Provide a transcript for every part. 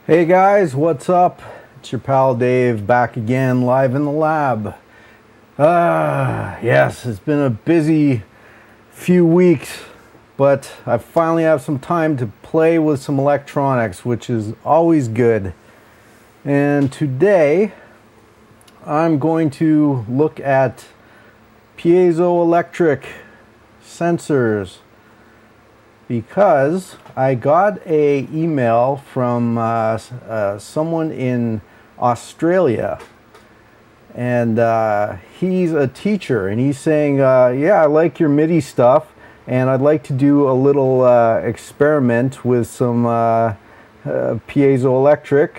Hey guys, what's up? It's your pal Dave back again, live in the lab. Yes, it's been a busy few weeks, but I finally have some time to play with some electronics, which is always good. And today, I'm going to look at piezoelectric sensors, because I got an email from someone in Australia, and he's a teacher, and he's saying, yeah, I like your MIDI stuff, and I'd like to do a little experiment with some piezoelectric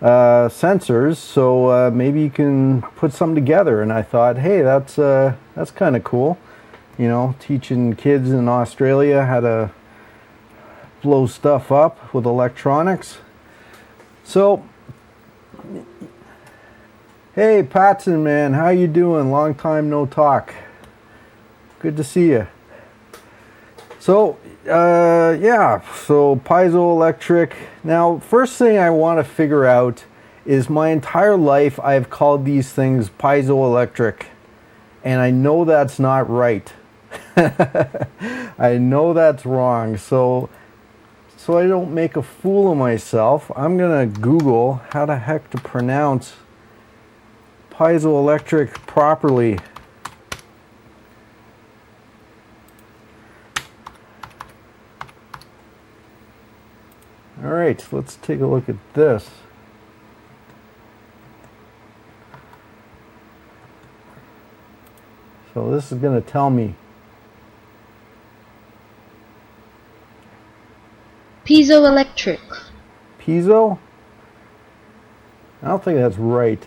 sensors, so maybe you can put something together. And I thought, hey, that's kind of cool. You know, teaching kids in Australia how to blow stuff up with electronics. So, hey Patson, man, how you doing? Long time no talk. Good to see you. So, yeah, so piezoelectric. Now, first thing I want to figure out is, my entire life I've called these things piezoelectric, and I know that's not right. I know that's wrong. So I don't make a fool of myself, I'm gonna Google how the heck to pronounce piezoelectric properly. All right, let's take a look at this. So this is gonna tell me Piezoelectric. Piezo? I don't think that's right.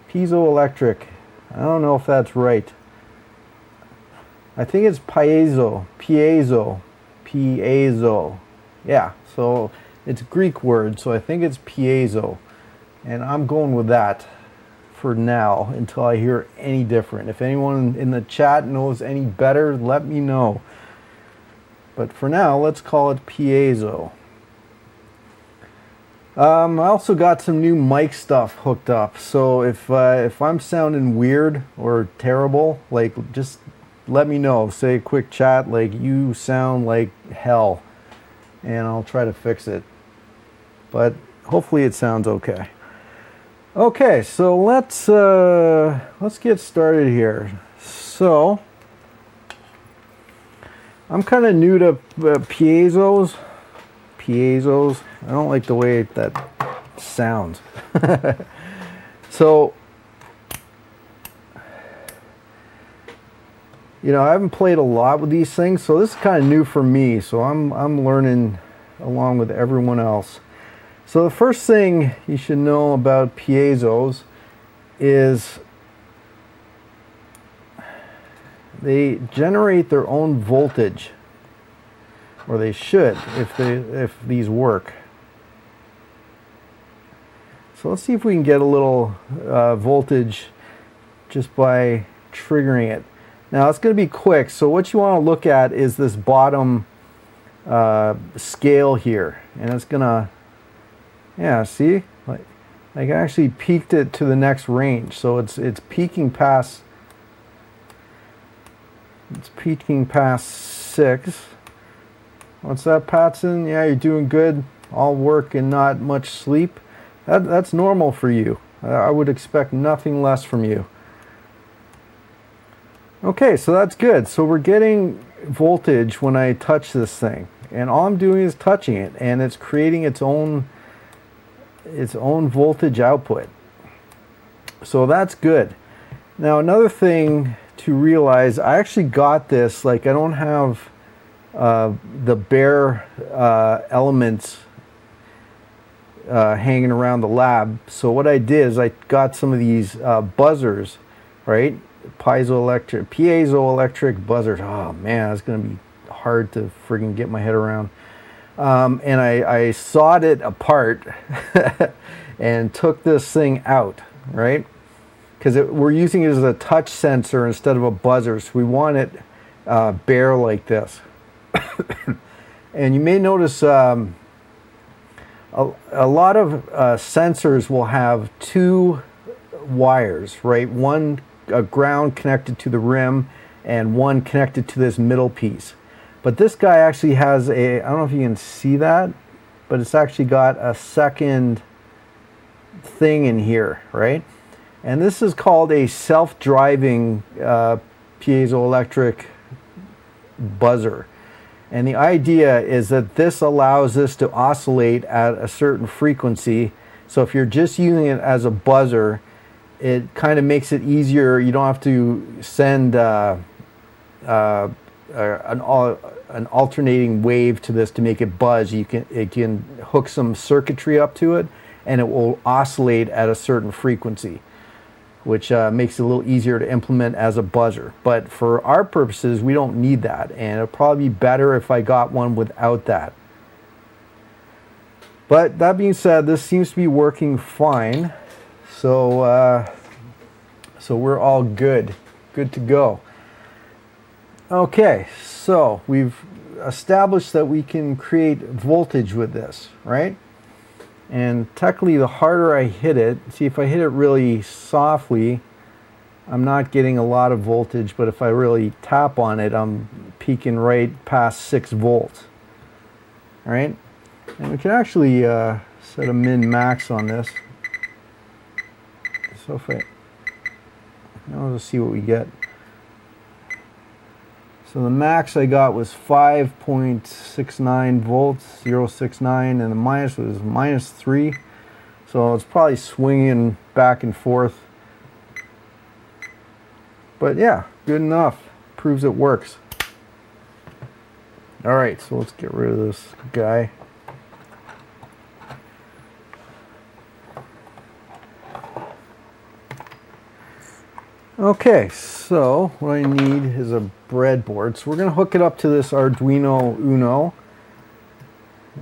Piezoelectric. I don't know if that's right. I think it's piezo. Piezo. Yeah, so it's a Greek word, so I think it's piezo. And I'm going with that for now until I hear any different. If anyone in the chat knows any better, let me know. But for now, let's call it piezo. I also got some new mic stuff hooked up. So if I'm sounding weird or terrible, like, just let me know. Say a quick chat like, you sound like hell, and I'll try to fix it. But hopefully it sounds okay. Okay, so let's get started here. So I'm kind of new to piezos. I don't like the way that sounds. So, you know, I haven't played a lot with these things, so this is kind of new for me. So I'm learning along with everyone else. So the first thing you should know about piezos is they generate their own voltage, or they should, if these work. So let's see if we can get a little voltage just by triggering it. Now it's going to be quick, so what you want to look at is this bottom scale here, and it's gonna, yeah, see, like I actually peaked it to the next range, so it's peaking past. It's peaking past 6. What's that, Patson? Yeah, you're doing good. All work and not much sleep. That's normal for you. I would expect nothing less from you. Okay, so that's good. So we're getting voltage when I touch this thing, and all I'm doing is touching it, and it's creating its own voltage output. So that's good. Now another thing to realize, I actually got this, like, I don't have the bare elements hanging around the lab. So what I did is I got some of these buzzers, right? Piezoelectric buzzers. Oh man, it's gonna be hard to friggin' get my head around. And I sawed it apart and took this thing out, right? Because we're using it as a touch sensor instead of a buzzer, so we want it bare like this. And you may notice a lot of sensors will have two wires, right? One a ground connected to the rim and one connected to this middle piece. But this guy actually has a, I don't know if you can see that, but it's actually got a second thing in here, right? And this is called a self-driving piezoelectric buzzer. And the idea is that this allows this to oscillate at a certain frequency. So if you're just using it as a buzzer, it kind of makes it easier. You don't have to send an alternating wave to this to make it buzz. It can hook some circuitry up to it, and it will oscillate at a certain frequency, which makes it a little easier to implement as a buzzer. But for our purposes, we don't need that, and it'll probably be better if I got one without that. But that being said, this seems to be working fine, so we're all good to go. Okay, so we've established that we can create voltage with this, right? And technically, the harder I hit it, see, if I hit it really softly, I'm not getting a lot of voltage, but if I really tap on it, I'm peaking right past 6 volts. All right? And we can actually set a min-max on this. So if I'll just see what we get. So the max I got was 5.69 volts, 0.69, and the minus was -3. So it's probably swinging back and forth. But yeah, good enough. Proves it works. All right, so let's get rid of this guy. Okay, so what I need is a breadboard. So we're going to hook it up to this Arduino Uno.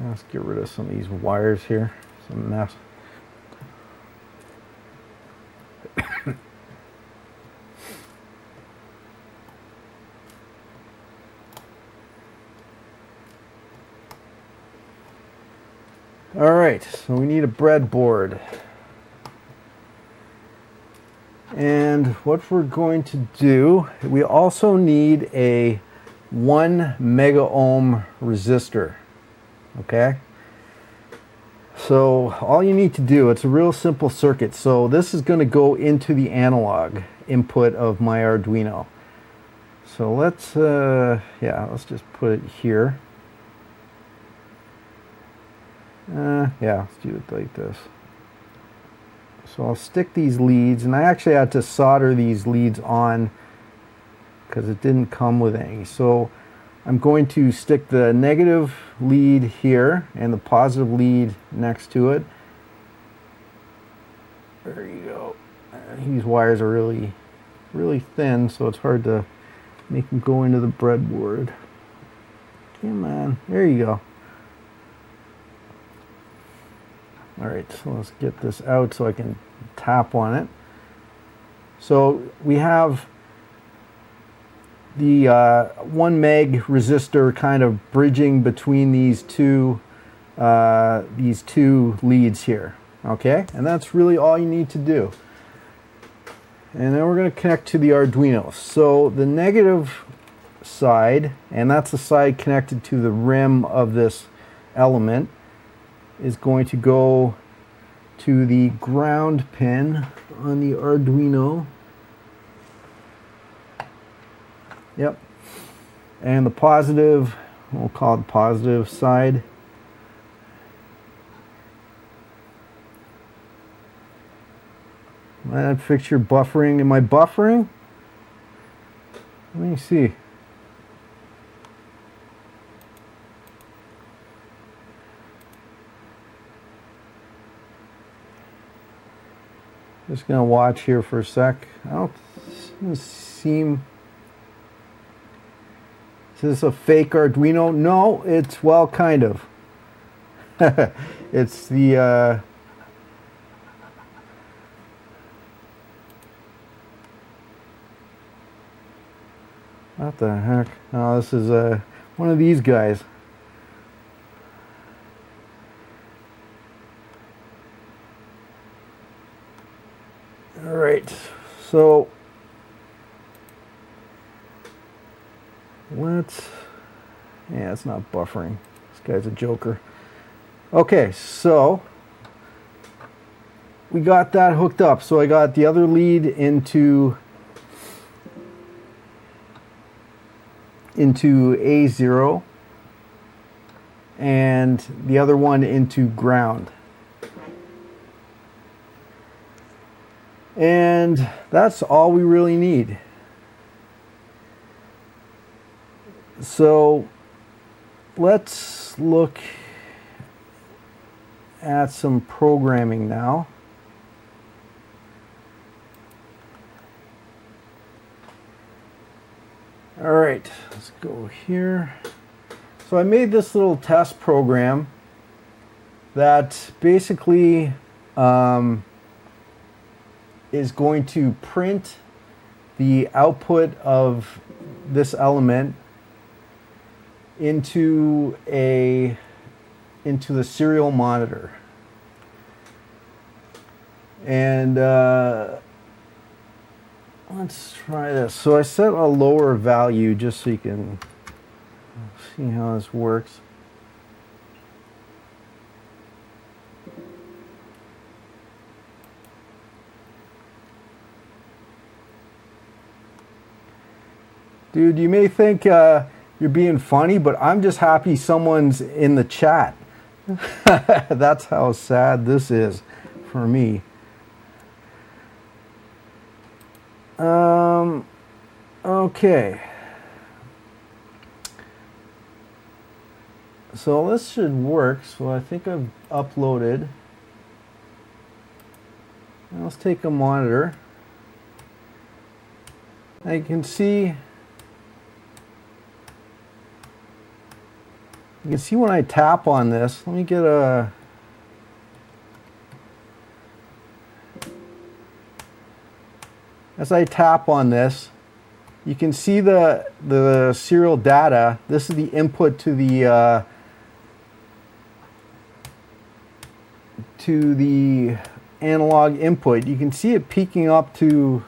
Let's get rid of some of these wires here. Some mess. All right, so we need a breadboard. And what we're going to do, we also need a 1 mega ohm resistor, okay? So all you need to do, it's a real simple circuit. So this is going to go into the analog input of my Arduino. So let's just put it here. Yeah, let's do it like this. So I'll stick these leads, and I actually had to solder these leads on because it didn't come with any. So I'm going to stick the negative lead here and the positive lead next to it. There you go. These wires are really, really thin, so it's hard to make them go into the breadboard. Come on, there you go. All right, so let's get this out so I can tap on it. So we have the 1 meg resistor kind of bridging between these two leads here. Okay, and that's really all you need to do. And then we're going to connect to the Arduino. So the negative side, and that's the side connected to the rim of this element, is going to go to the ground pin on the Arduino. Yep. And the positive, we'll call it the positive side, that fixture buffering. Am I buffering? Let me see. Just gonna watch here for a sec. I don't seem. Is this a fake Arduino? No, it's, well, kind of. It's the what the heck? Oh, this is one of these guys. All right, so let's, yeah, it's not buffering. This guy's a joker. Okay, so we got that hooked up. So I got the other lead into A0 and the other one into ground. And that's all we really need. So let's look at some programming now. All right, let's go here. So I made this little test program that basically is going to print the output of this element into the serial monitor. And let's try this. So I set a lower value just so you can see how this works. Dude, you may think you're being funny, but I'm just happy someone's in the chat. That's how sad this is for me. Okay. So this should work. So I think I've uploaded. Now let's take a monitor. I can see. You can see when I tap on this. Let me get a. As I tap on this, you can see the serial data. This is the input to the analog input. You can see it peaking up to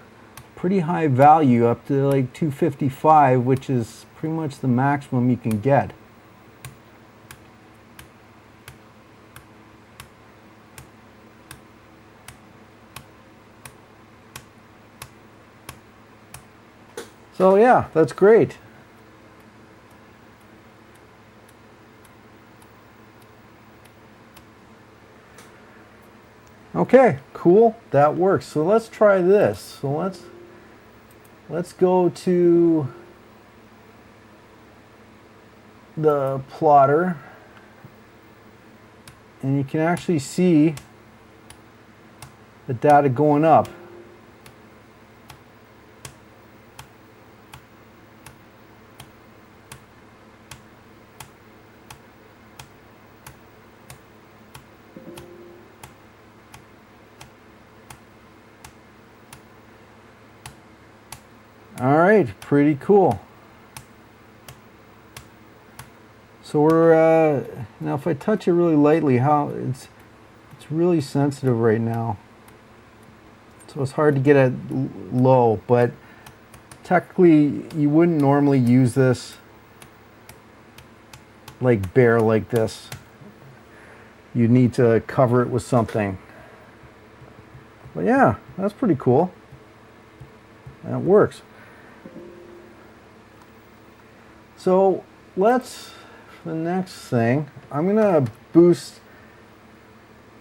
pretty high value, up to like 255, which is pretty much the maximum you can get. So yeah, that's great. Okay, cool. That works. So let's try this. So let's go to the plotter, and you can actually see the data going up. All right, pretty cool. So we're now if I touch it really lightly, how it's really sensitive right now. So it's hard to get it low, but technically you wouldn't normally use this like bare like this. You need to cover it with something. But yeah, that's pretty cool. That works. So let's, for the next thing, I'm gonna boost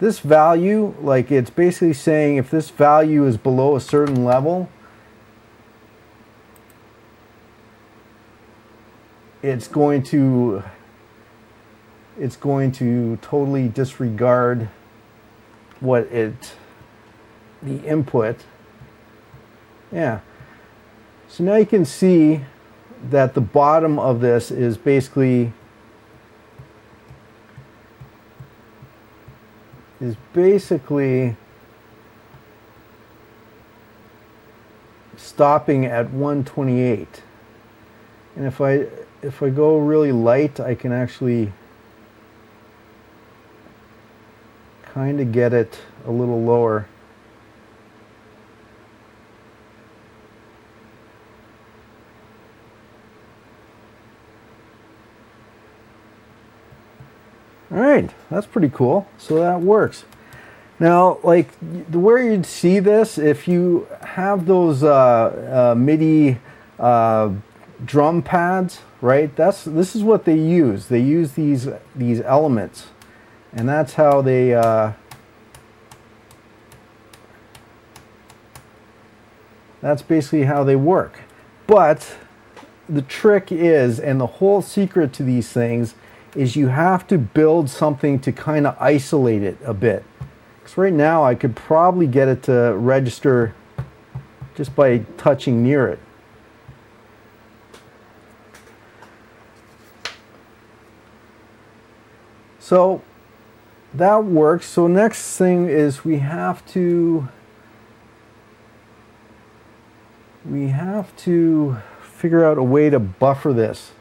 this value. Like, it's basically saying if this value is below a certain level, it's going to totally disregard the input. Yeah. So now you can see that the bottom of this is basically stopping at 128. And if I go really light, I can actually kind of get it a little lower. All right, that's pretty cool. So that works. Now, like where you'd see this, if you have those MIDI drum pads, right? This is what they use. They use these elements, and that's how they. That's basically how they work. But the trick is, and the whole secret to these things, is you have to build something to kind of isolate it a bit. Because right now I could probably get it to register just by touching near it. So that works. So next thing is we have to figure out a way to buffer this.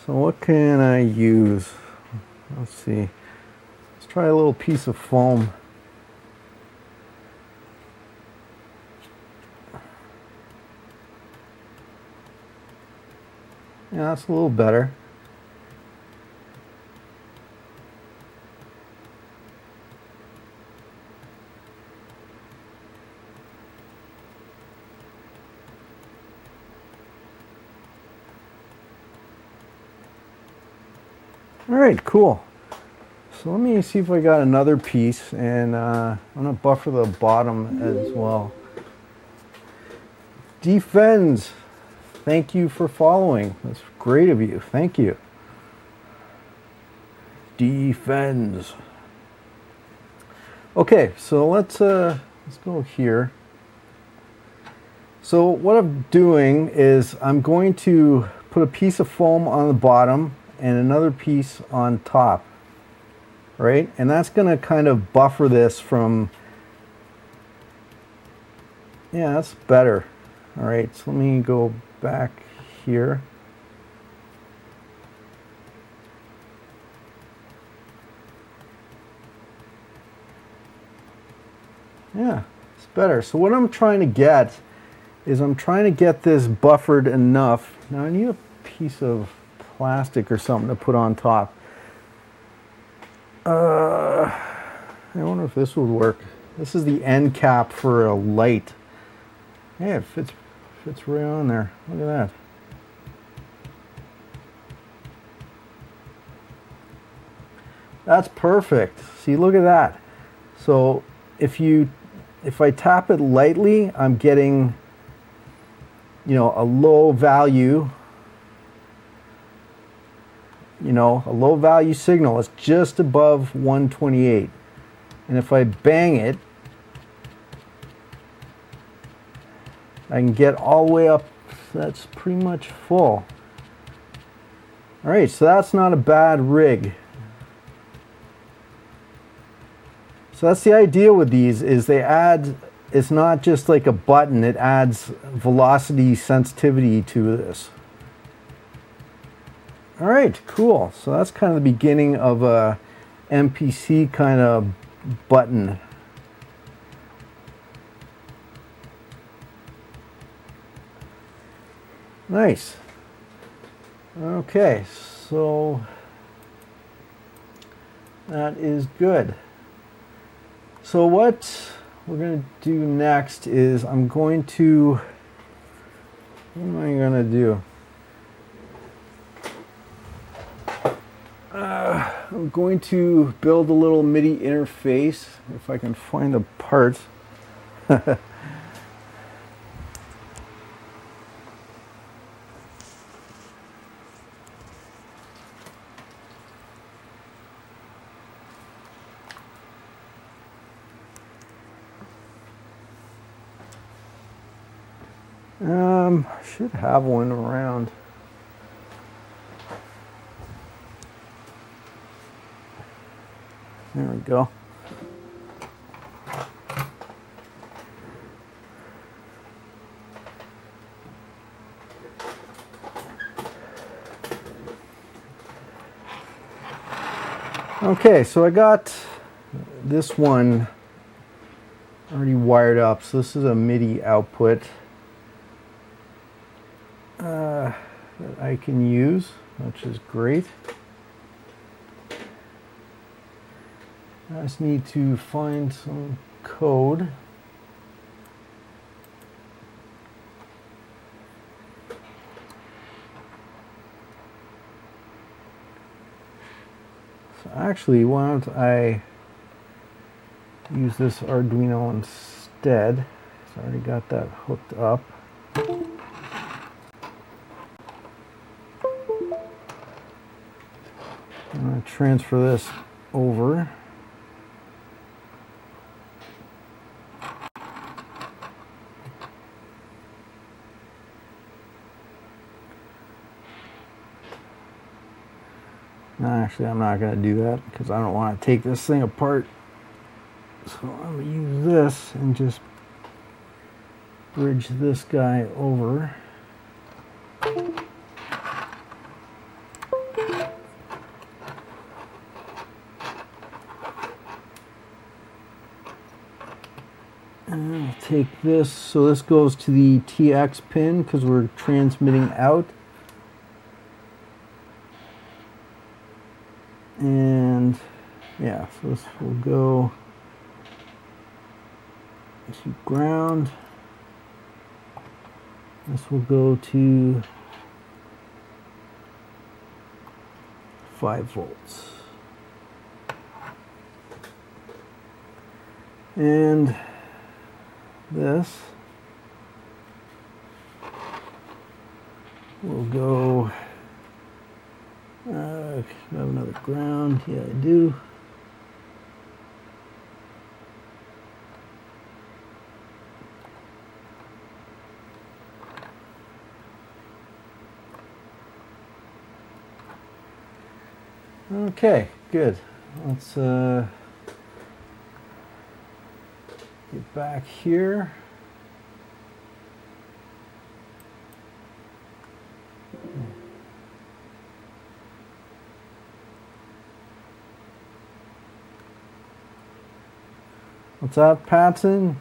So what can I use? Let's see. Let's try a little piece of foam. Yeah, that's a little better. All right, cool. So let me see if I got another piece, and I'm gonna buffer the bottom as well. Defends, thank you for following. That's great of you. Thank you. Defends. Okay, so let's go here. So what I'm doing is I'm going to put a piece of foam on the bottom and another piece on top, right? And that's going to kind of buffer this from, yeah, that's better. All right, so let me go back here. Yeah, it's better. So what I'm trying to get is I'm trying to get this buffered enough. Now I need a piece of plastic or something to put on top. I wonder if this would work. This is the end cap for a light. Yeah, it fits right on there. Look at that. That's perfect. See, look at that. So if I tap it lightly, I'm getting, a low value. A low value signal. It's just above 128. And if I bang it, I can get all the way up. That's pretty much full. All right, so that's not a bad rig. So that's the idea with these, is they add, it's not just like a button, it adds velocity sensitivity to this. All right, cool. So that's kind of the beginning of a MPC kind of button. Nice. Okay, so that is good. So what we're going to do next is what am I going to do? I'm going to build a little MIDI interface, if I can find the parts. I should have one around. There we go. Okay, so I got this one already wired up. So this is a MIDI output that I can use, which is great. I just need to find some code. So actually, why don't I use this Arduino instead? So I already got that hooked up. I'm going to transfer this over. No, actually, I'm not going to do that because I don't want to take this thing apart. So I'm going to use this and just bridge this guy over. And I'll take this, so this goes to the TX pin because we're transmitting out. And yeah, so this will go to ground. This will go to 5 volts. And this will go, do I have another ground? Yeah, I do. Okay, good. Let's get back here. What's up, Patson?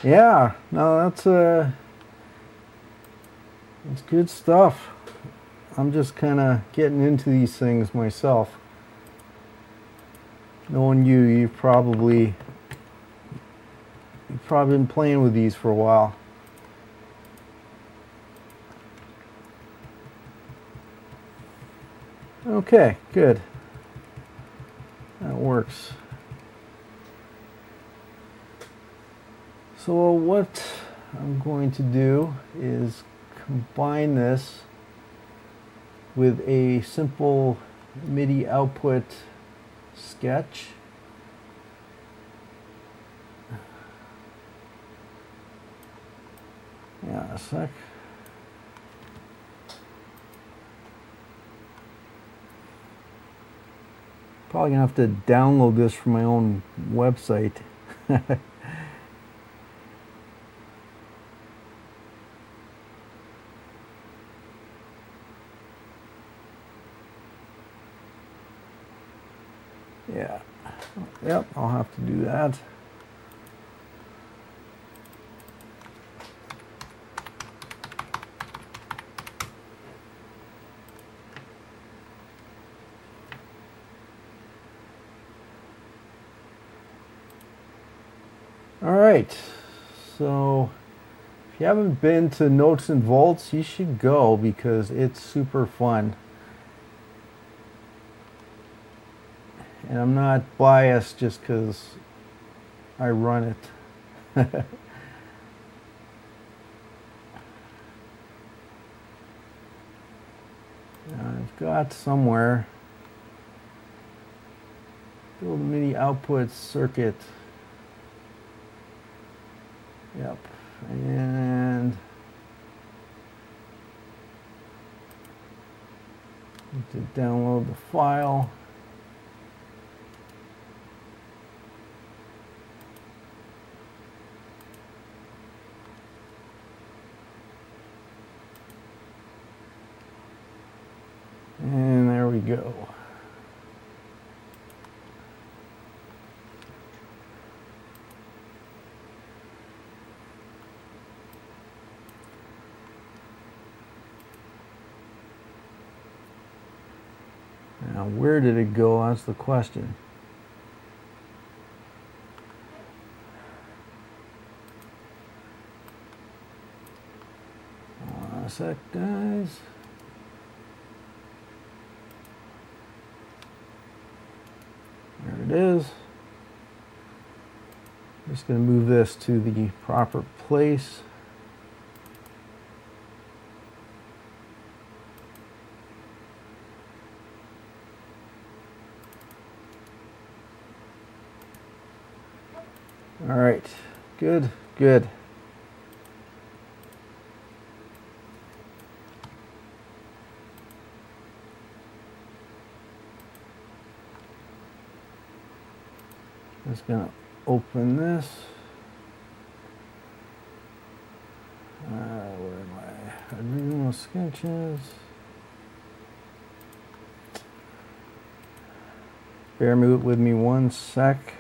Yeah, no, that's good stuff. I'm just kind of getting into these things myself. Knowing you, you've probably been playing with these for a while. Okay, good. That works. So what I'm going to do is combine this with a simple MIDI output sketch. Yeah, a sec. Probably gonna have to download this from my own website. Yeah, yep, I'll have to do that. All right, so if you haven't been to Notes and Volts, you should go because it's super fun. And I'm not biased just because I run it. I've got somewhere build a MIDI output circuit. Yep, and need to download the file. And there we go. Now, where did it go? That's the question. Hold on a sec, guys. There it is. I'm just going to move this to the proper place. All right, good, good. Just gonna open this. Where are my Arduino sketches? Bear with me one sec.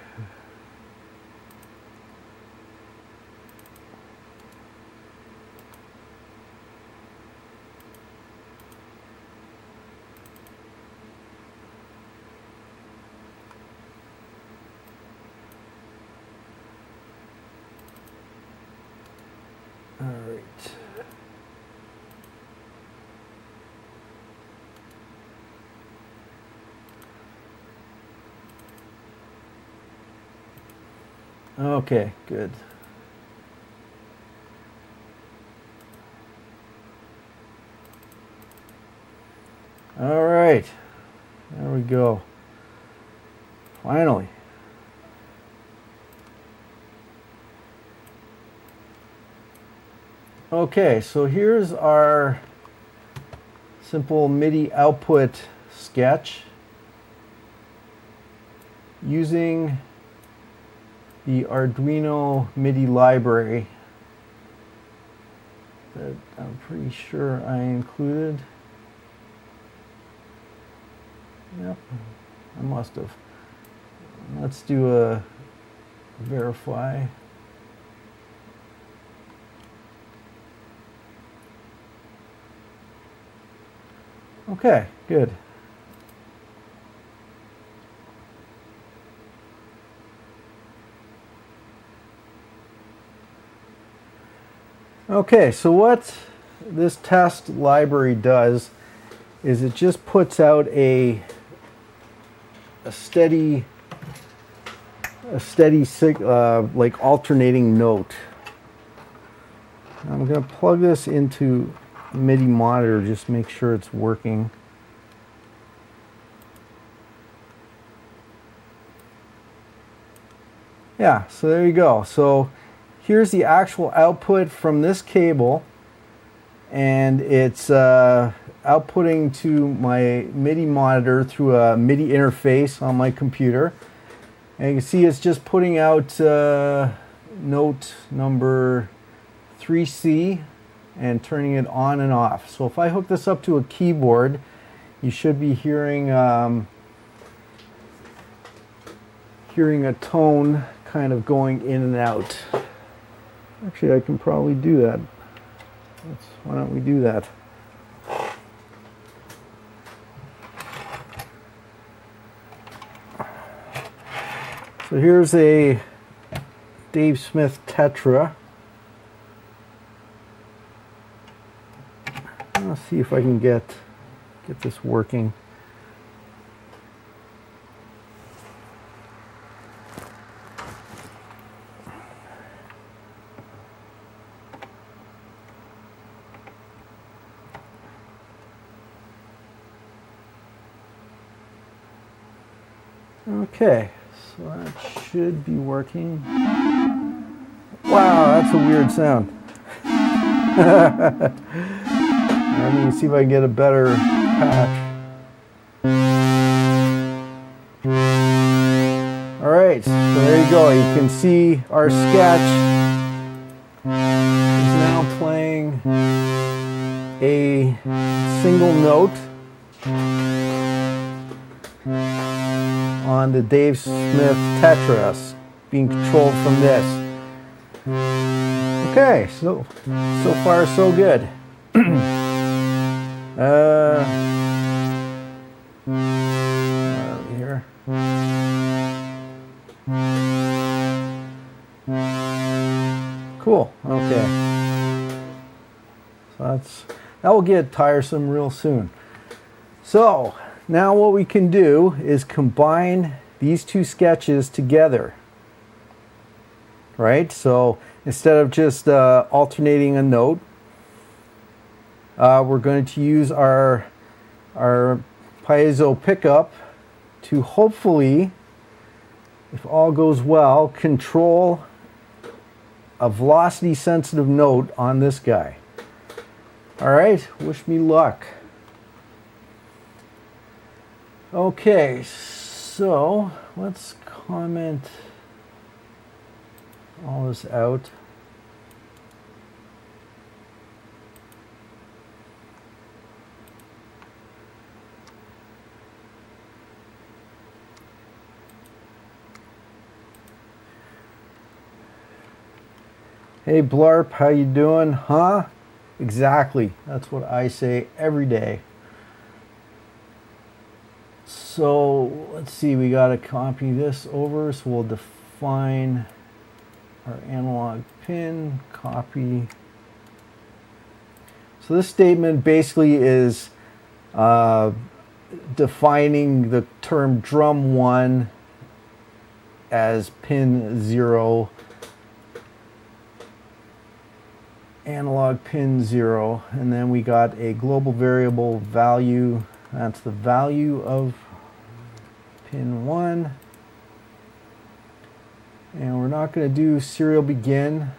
All right. Okay, good. All right, there we go. Finally. Okay, so here's our simple MIDI output sketch using the Arduino MIDI library that I'm pretty sure I included. Yep, I must have. Let's do a verify. Okay, good. Okay, so what this test library does is it just puts out a steady like alternating note. I'm going to plug this into MIDI monitor, just make sure it's working. Yeah, so there you go. So here's the actual output from this cable, and it's outputting to my MIDI monitor through a MIDI interface on my computer. And you can see it's just putting out note number 3C and turning it on and off. So if I hook this up to a keyboard, you should be hearing hearing a tone kind of going in and out. Actually, I can probably do that. Why don't we do that? So here's a Dave Smith Tetra. Let's see if I can get this working. Okay, so that should be working. Wow, that's a weird sound. Let me see if I can get a better patch. Alright, so there you go. You can see our sketch is now playing a single note on the Dave Smith Tetra, being controlled from this. Okay, so far so good. Cool. Okay. So that will get tiresome real soon. So now what we can do is combine these two sketches together. Right? So instead of just alternating a note, we're going to use our piezo pickup to hopefully, if all goes well, control a velocity sensitive note on this guy. All right, wish me luck. Okay, so let's comment all this out. Hey Blarp, how you doing? Huh? Exactly. That's what I say every day. So let's see, we got to copy this over. So we'll define our analog pin, copy. So this statement basically is defining the term drum 1 as pin 0, analog pin 0, and then we got a global variable value. That's the value of pin 1. And we're not going to do serial begin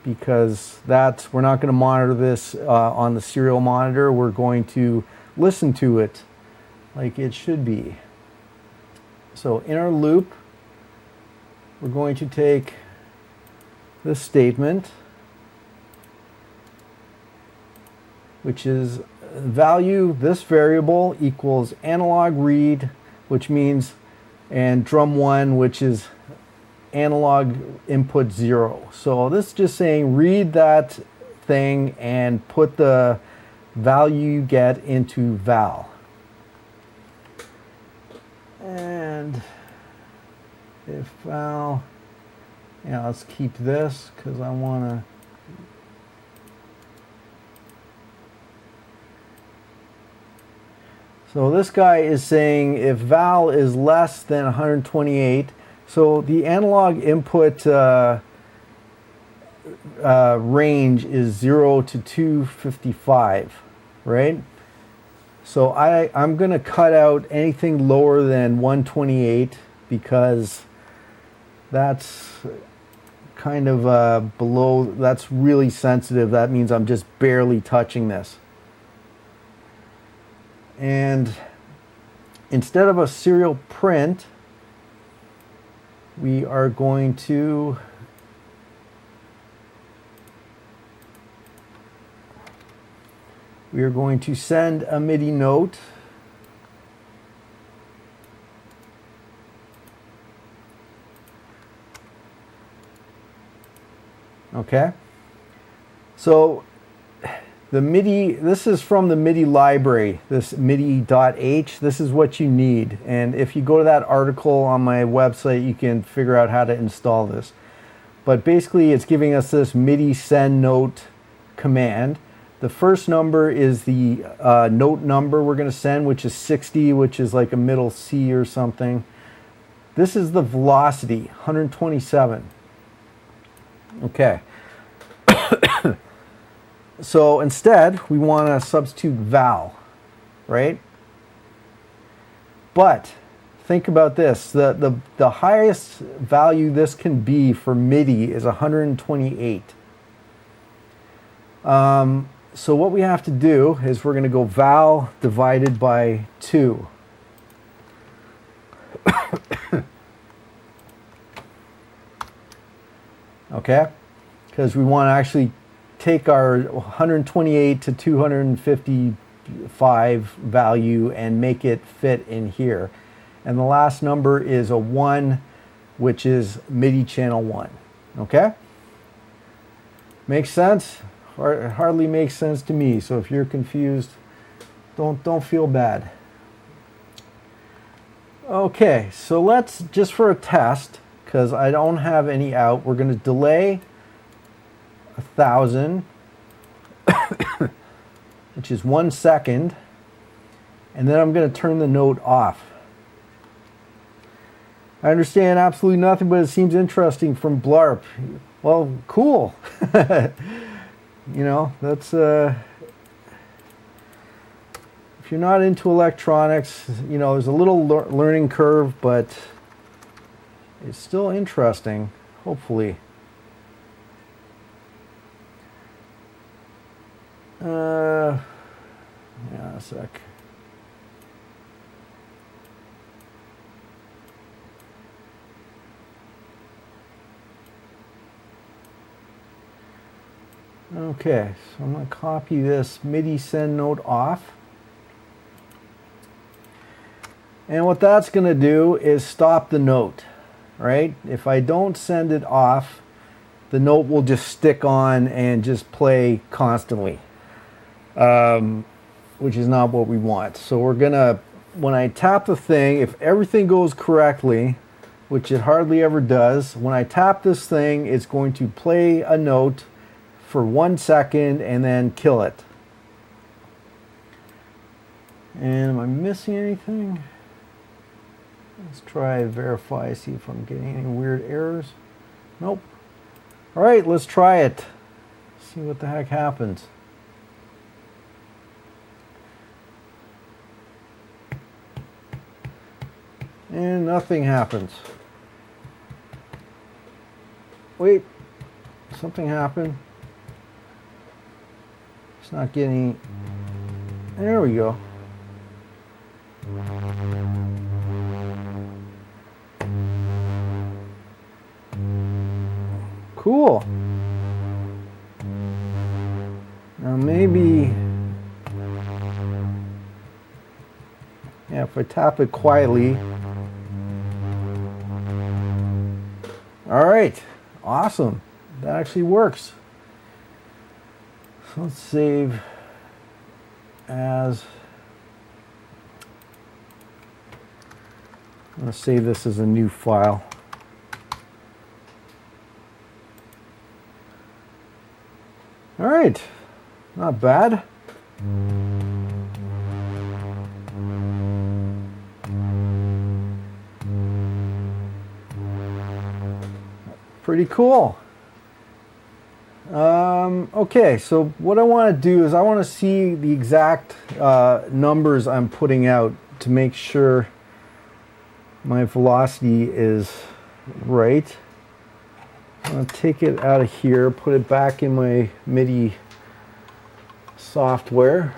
because we're not going to monitor this on the serial monitor. We're going to listen to it like it should be. So in our loop, we're going to take this statement, which is value, this variable equals analog read, which means, and drum 1, which is analog input 0. So this is just saying read that thing and put the value you get into val. And if val, yeah, let's keep this because I want to. So this guy is saying if val is less than 128, so the analog input range is 0 to 255, right? So I'm going to cut out anything lower than 128 because that's kind of below, that's really sensitive. That means I'm just barely touching this. And instead of a serial print, we are going to send a MIDI note. Okay. So the MIDI, this is from the MIDI library, this MIDI.h. This is what you need. And if you go to that article on my website, you can figure out how to install this. But basically, it's giving us this MIDI send note command. The first number is the note number we're going to send, which is 60, which is like a middle C or something. This is the velocity, 127. Okay. So instead, we want to substitute val, right? But think about this. The highest value this can be for MIDI is 128. So what we have to do is we're going to go val divided by 2. Okay? Because we want to actually take our 128 to 255 value and make it fit in here. And the last number is a 1, which is MIDI channel 1. Okay? Makes sense? It hardly makes sense to me. So if you're confused, don't feel bad. Okay, so let's, just for a test, because I don't have any out, we're going to delay 1,000, which is 1 second, and then I'm going to turn the note off. I understand absolutely nothing, but it seems interesting from Blarp. Well, cool. You know, that's if you're not into electronics, you know, there's a little learning curve, but it's still interesting, hopefully. Yeah, a sec. Okay, so I'm going to copy this MIDI send note off. And what that's going to do is stop the note, right? If I don't send it off, the note will just stick on and just play constantly, which is not what we want. So we're going to, when I tap the thing, if everything goes correctly, which it hardly ever does, when I tap this thing, it's going to play a note for 1 second and then kill it. And am I missing anything? Let's try verify, see if I'm getting any weird errors. Nope. All right, let's try it. See what the heck happens. And nothing happens. Wait, something happened. It's not getting, there we go. Cool. Now maybe, yeah, if I tap it quietly. All right, awesome. That actually works. So let's save as, I'm going to save this as a new file. All right, not bad. Pretty cool. Okay, so what I want to do is I want to see the exact numbers I'm putting out to make sure my velocity is right. I'm going to take it out of here, put it back in my MIDI software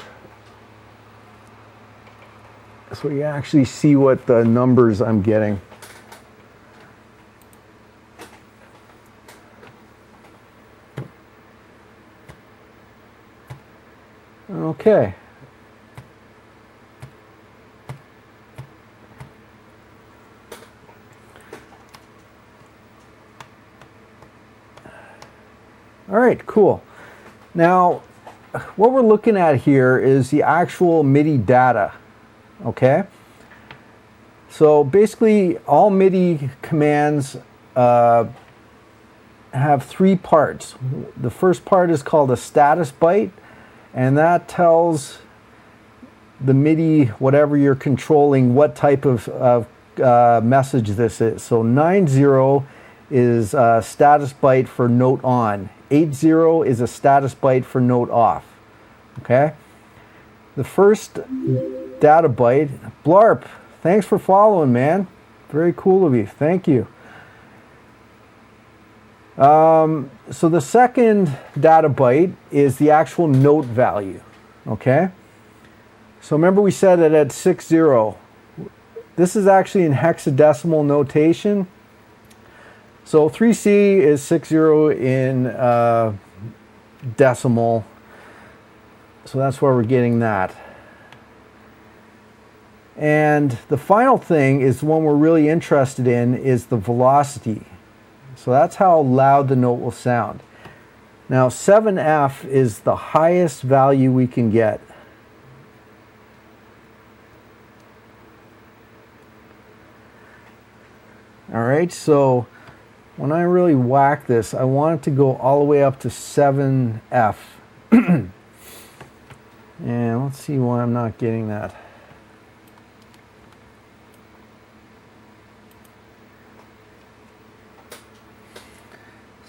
so you actually see what the numbers I'm getting. Okay. All right, cool. Now, what we're looking at here is the actual MIDI data, okay? So basically, all MIDI commands have 3 parts. The first part is called a status byte, and that tells the MIDI, whatever you're controlling, what type of message this is. So 90 is a status byte for note on. 80 is a status byte for note off. Okay? The first data byte, Blarp, thanks for following, man. Very cool of you. Thank you. So the second data byte is the actual note value. Okay? So remember we said that at 60, this is actually in hexadecimal notation. So 3C is 60 in decimal. So that's where we're getting that. And the final thing is the one we're really interested in is the velocity. So that's how loud the note will sound. Now 7F is the highest value we can get. All right, so when I really whack this, I want it to go all the way up to 7F. And let's see why I'm not getting that.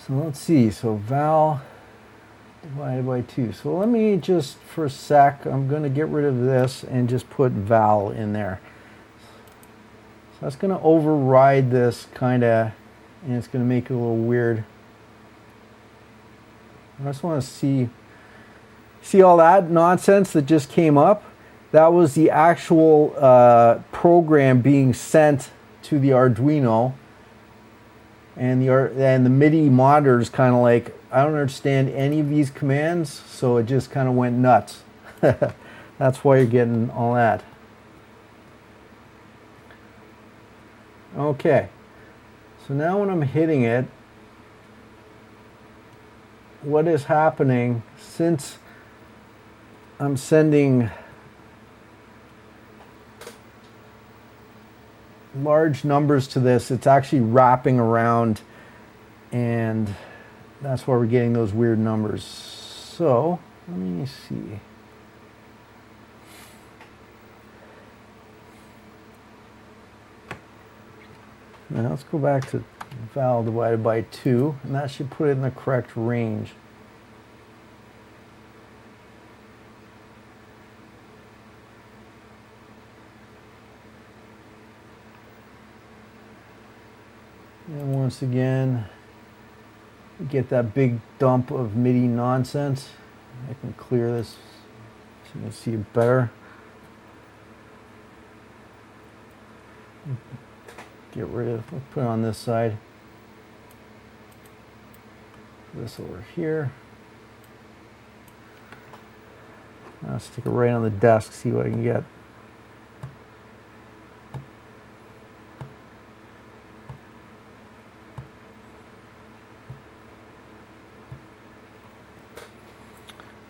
So let's see, so val divided by 2. So let me just, for a sec, I'm going to get rid of this and just put val in there. So that's going to override this kind of, and it's going to make it a little weird. I just want to see all that nonsense that just came up. That was the actual program being sent to the Arduino. And the MIDI monitor is kind of like, I don't understand any of these commands, so it just kind of went nuts. That's why you're getting all that. Okay, so now when I'm hitting it, what is happening, since I'm sending large numbers to this, it's actually wrapping around, and that's why we're getting those weird numbers. So let me see. Now let's go back to val divided by 2, and that should put it in the correct range. And once again, we get that big dump of MIDI nonsense. I can clear this so you can see it better. Get rid of, let's put it on this side. Put this over here. I'll stick it right on the desk, see what I can get.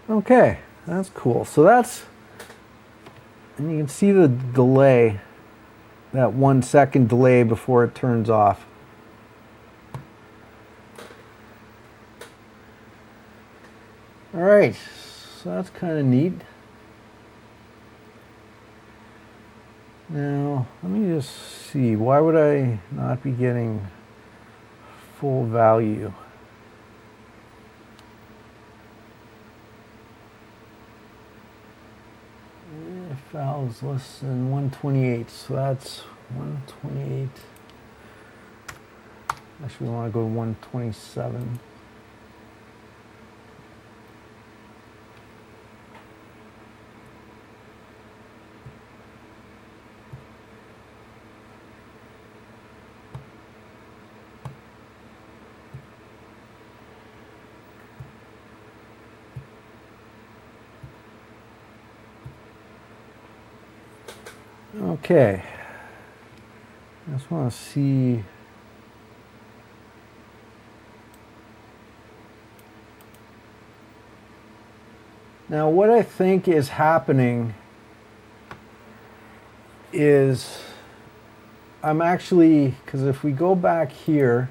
Okay, that's cool. So that's, and you can see the delay, that 1 second delay before it turns off. All right, so that's kind of neat. Now, let me just see, why would I not be getting full value? If val is less than 128, so that's 128. Actually, we want to go to 127. Okay, I just want to see. Now, what I think is happening is I'm actually, because if we go back here,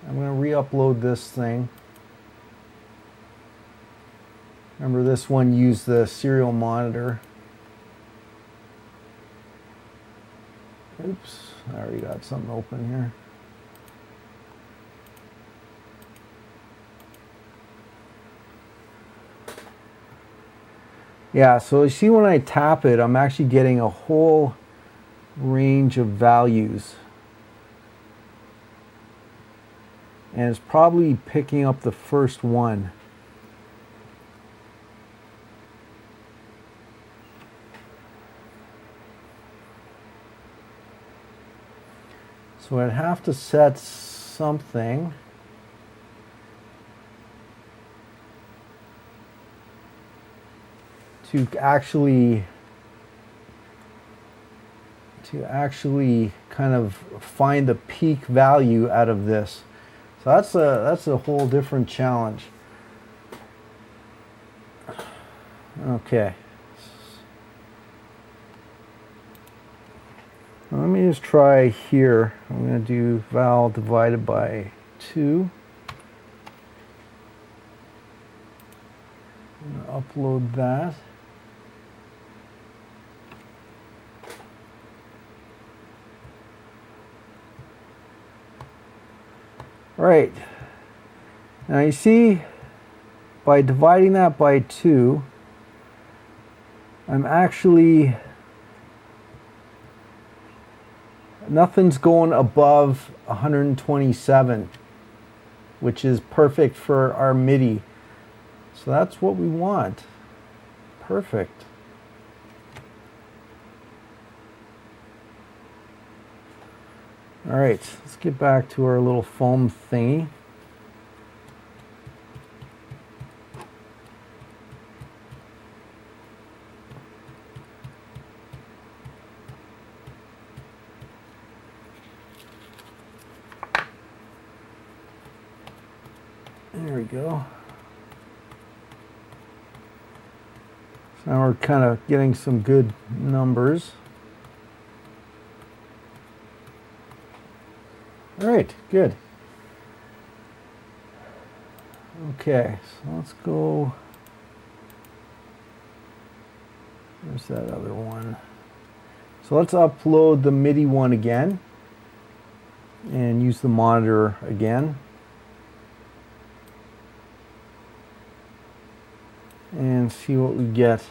I'm going to re-upload this thing. Remember, this one used the serial monitor. Oops, I already got something open here. Yeah, so you see when I tap it, I'm actually getting a whole range of values. And it's probably picking up the first one. So I'd have to set something. To actually kind of find the peak value out of this. So that's a whole different challenge. Okay. Let me just try here. I'm going to do val divided by 2. I'm going to upload that. All right. Now you see, by dividing that by 2, I'm actually, nothing's going above 127, which is perfect for our MIDI. So that's what we want. Perfect. All right, let's get back to our little foam thingy. There we go. So now we're kind of getting some good numbers. All right, good. Okay, so let's go. There's that other one. So let's upload the MIDI one again and use the monitor again. And see what we get.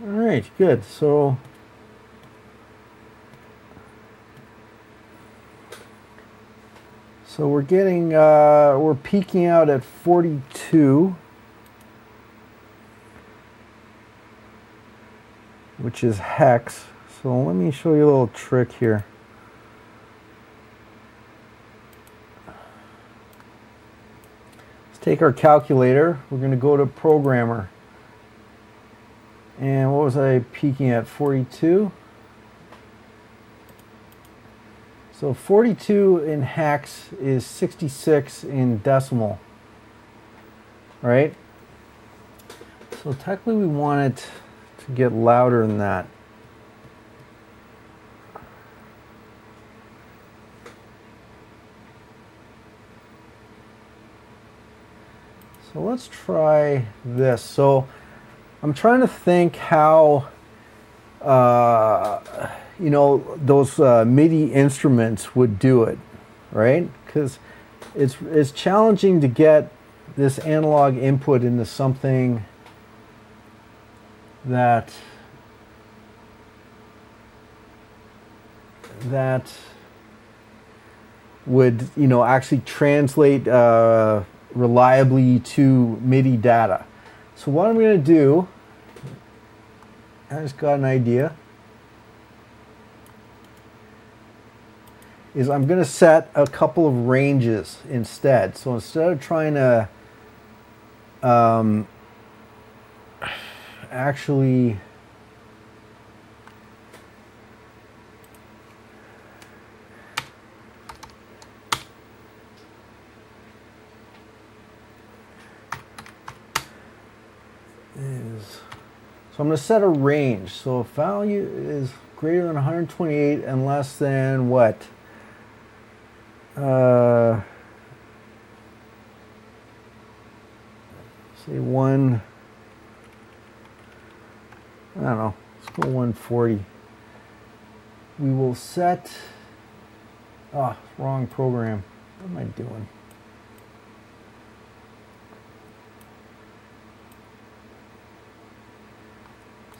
All right, good. So we're getting, we're peaking out at 42. Which is hex. So let me show you a little trick here. Let's take our calculator. We're going to go to programmer. And what was I peaking at? 42. So 42 in hex is 66 in decimal. Right? So technically we want it to get louder than that. So let's try this. So I'm trying to think how, you know, those MIDI instruments would do it, right? Because it's challenging to get this analog input into something that would, you know, actually translate reliably to MIDI data. So what I'm going to do, I just got an idea, is I'm going to set a couple of ranges instead. So instead of trying to actually so I'm going to set a range. So if value is greater than 128 and less than what? Say one, I don't know, let's go 140. We will set, wrong program. What am I doing?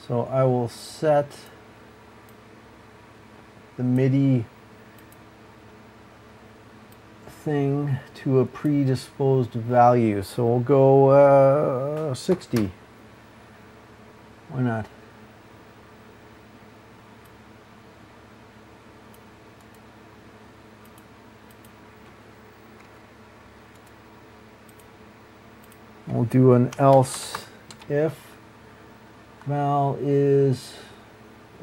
So I will set the MIDI thing to a predisposed value. So we'll go 60. Why not? We'll do an else if val is,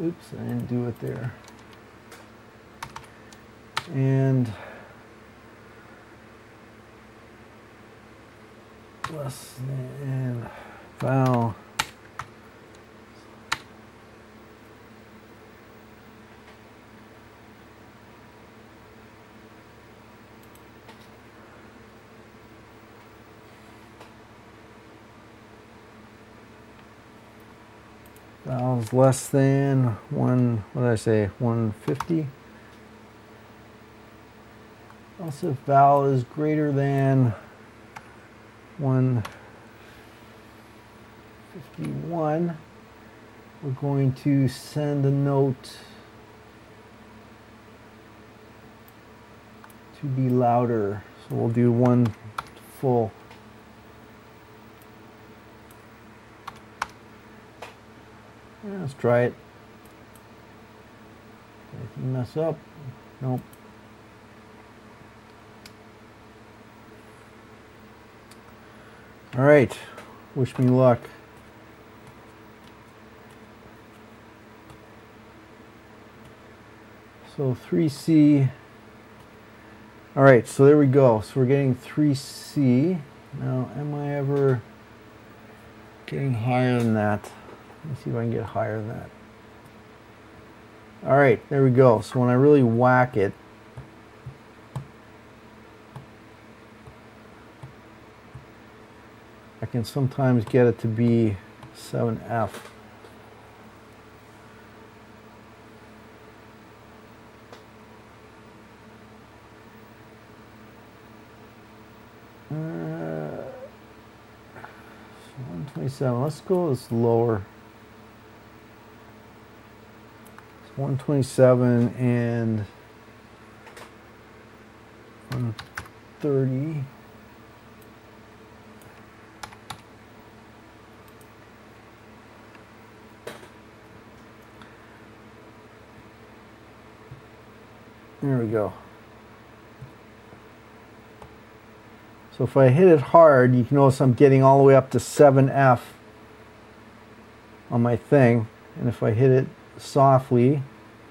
oops, I didn't do it there. And less than val. Val is less than one, what did I say, 150? Also, if val is greater than 151, we're going to send a note to be louder. So we'll do one full. Yeah, let's try it. Anything mess up? Nope. All right, wish me luck. So 3C. All right, so there we go. So we're getting 3C. Now, am I ever getting higher than that? Let me see if I can get higher than that. All right, there we go. So when I really whack it, I can sometimes get it to be 7F. So 127. Let's go this lower. It's 127 and 130. There we go. So if I hit it hard, you can notice I'm getting all the way up to 7F on my thing. And if I hit it softly,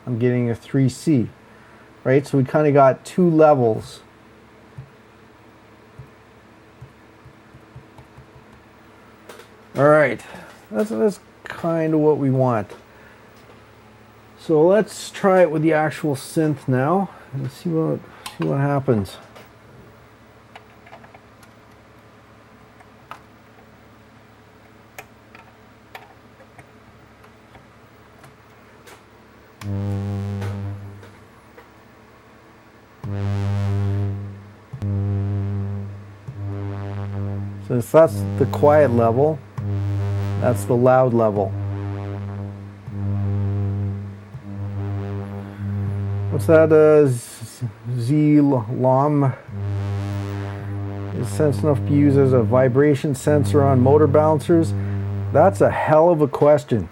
I'm getting a 3C. Right? So we kind of got two levels. All right. That's kind of what we want. So let's try it with the actual synth now and see what happens. So if that's the quiet level, that's the loud level. What's that? Z-LOM is sense enough to use as a vibration sensor on motor balancers? That's a hell of a question.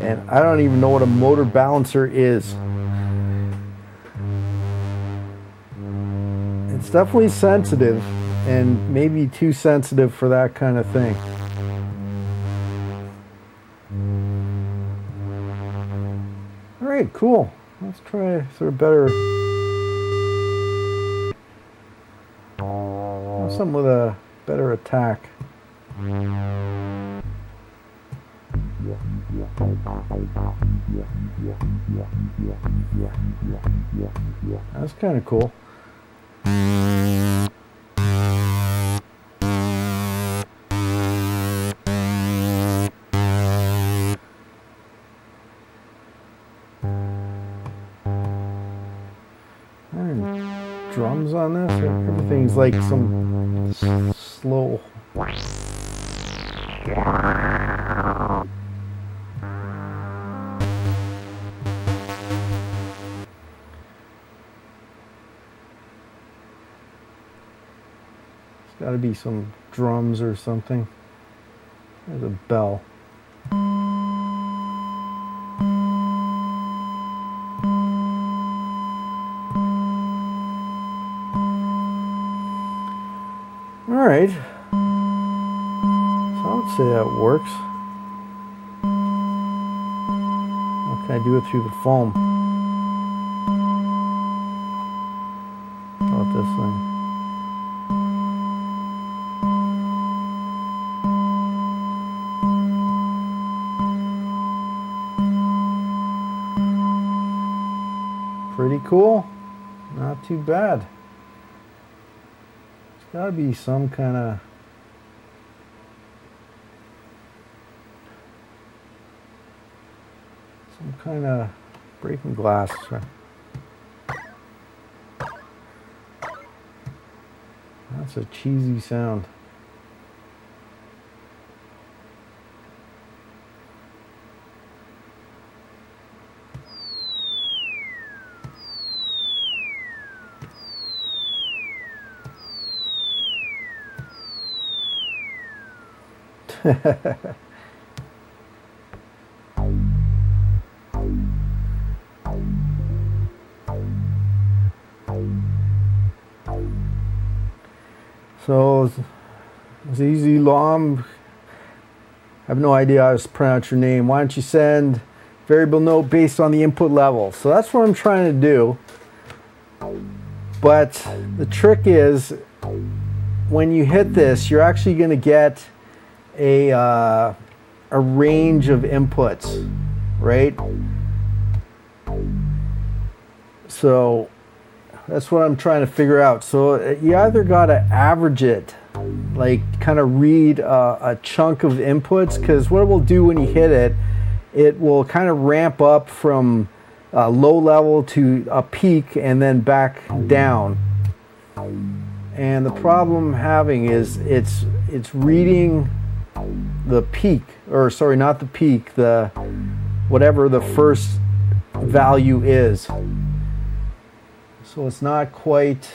And I don't even know what a motor balancer is. It's definitely sensitive, and maybe too sensitive for that kind of thing. All right, cool. Let's try sort of better. Something with a better attack. That's kind of cool. Drums on this? Everything's like some slow. There's got to be some drums or something. There's a bell. All right, so I would say that works. How can I do it through the foam? How about this thing? Pretty cool. Not too bad. There's got to be some kind of breaking glass. That's a cheesy sound. So, ZZ Lom, I have no idea how to pronounce your name. Why don't you send variable note based on the input level? So that's what I'm trying to do. But the trick is, when you hit this, you're actually going to get a range of inputs, right? So that's what I'm trying to figure out. So you either got to average it, like kind of read a chunk of inputs, because what it will do when you hit it, it will kind of ramp up from low level to a peak and then back down. And the problem I'm having is it's reading the peak, or sorry, not the peak, the whatever the first value is. So it's not quite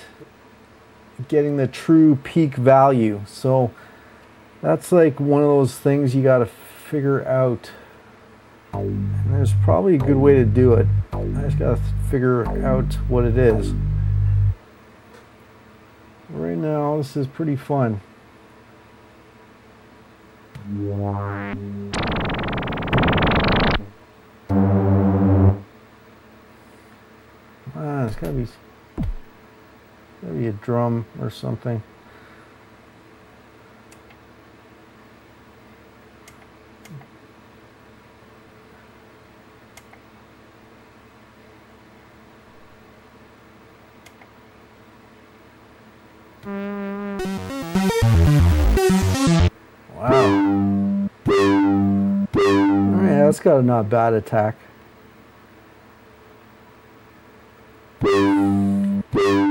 getting the true peak value. So that's like one of those things you got to figure out. And there's probably a good way to do it. I just got to figure out what it is. Right now, this is pretty fun. It's gotta be a drum or something. Wow. Yeah, that's got a not bad attack.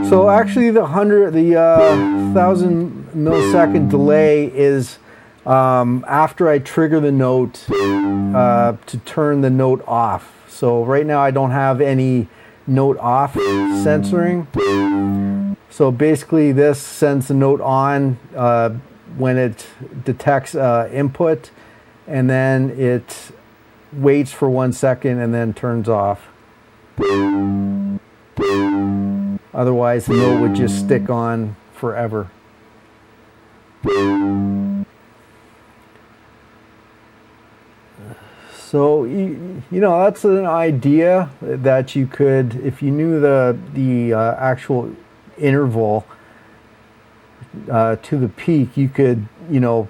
So actually the 1,000 millisecond delay is after I trigger the note to turn the note off. So right now I don't have any note off censoring. So basically this sends the note on when it detects input, and then it waits for 1 second and then turns off. Otherwise, the note would just stick on forever. So, you know, that's an idea that you could, if you knew the actual interval to the peak, you could, you know,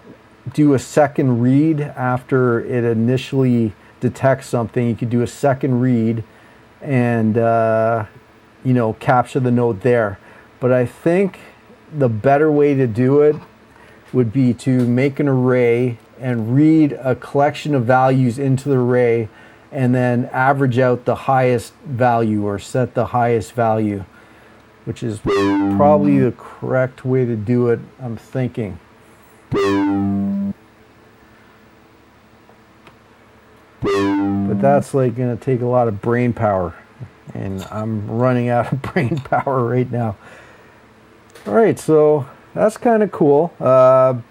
do a second read after it initially detects something. You could do a second read and you know, capture the note there. But I think the better way to do it would be to make an array and read a collection of values into the array and then average out the highest value, or set the highest value, which is probably the correct way to do it, I'm thinking. But that's like going to take a lot of brain power. And I'm running out of brain power right now. All right, so that's kind of cool. So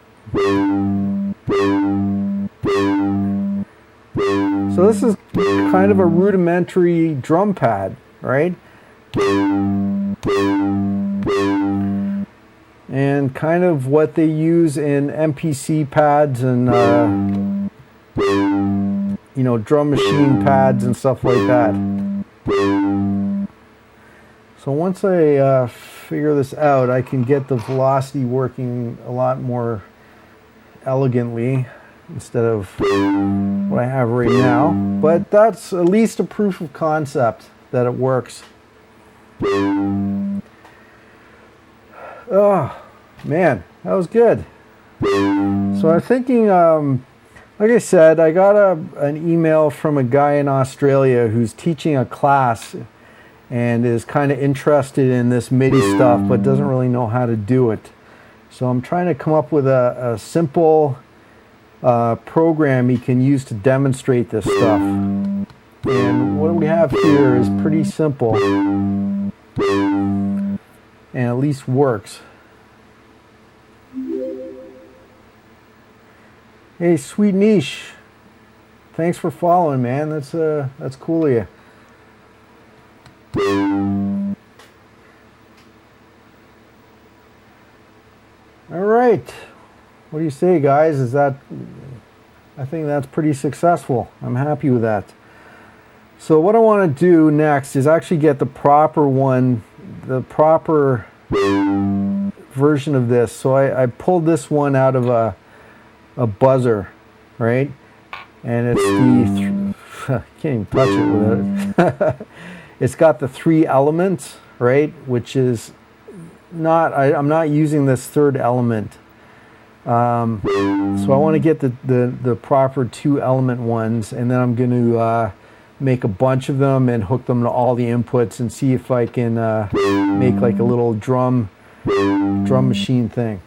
this is kind of a rudimentary drum pad, right? And kind of what they use in MPC pads and you know, drum machine pads and stuff like that. So once I figure this out, I can get the velocity working a lot more elegantly instead of what I have right now. But that's at least a proof of concept that it works. Oh, man, that was good. So I'm thinking, like I said, I got an email from a guy in Australia who's teaching a class and is kind of interested in this MIDI stuff, but doesn't really know how to do it. So I'm trying to come up with a simple program he can use to demonstrate this stuff. And what we have here is pretty simple and at least works. Hey, Sweet Niche, thanks for following, man. That's cool of you. All right, what do you say, guys? I think that's pretty successful. I'm happy with that. So what I want to do next is actually get the proper one, the proper version of this. So I pulled this one out of a buzzer, right? And it's the, can't even touch it with it. It's got the 3 elements, right? Which is not, I'm not using this third element. So I want to get the proper 2 element ones, and then I'm going to make a bunch of them and hook them to all the inputs and see if I can make like a little drum machine thing.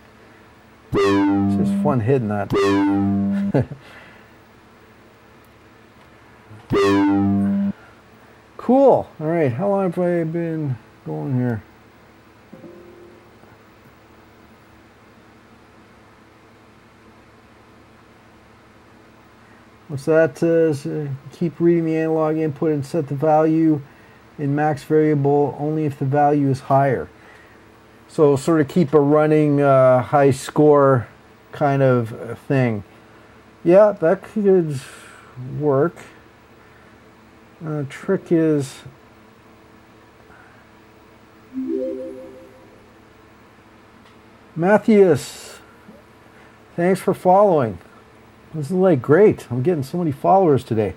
It's just fun hitting that. Cool. All right, how long have I been going here? What's that? Keep reading the analog input and set the value in max variable only if the value is higher. So sort of keep a running high score kind of thing. Yeah, that could work. Trick is Matthias, thanks for following. This is like great. I'm getting so many followers today.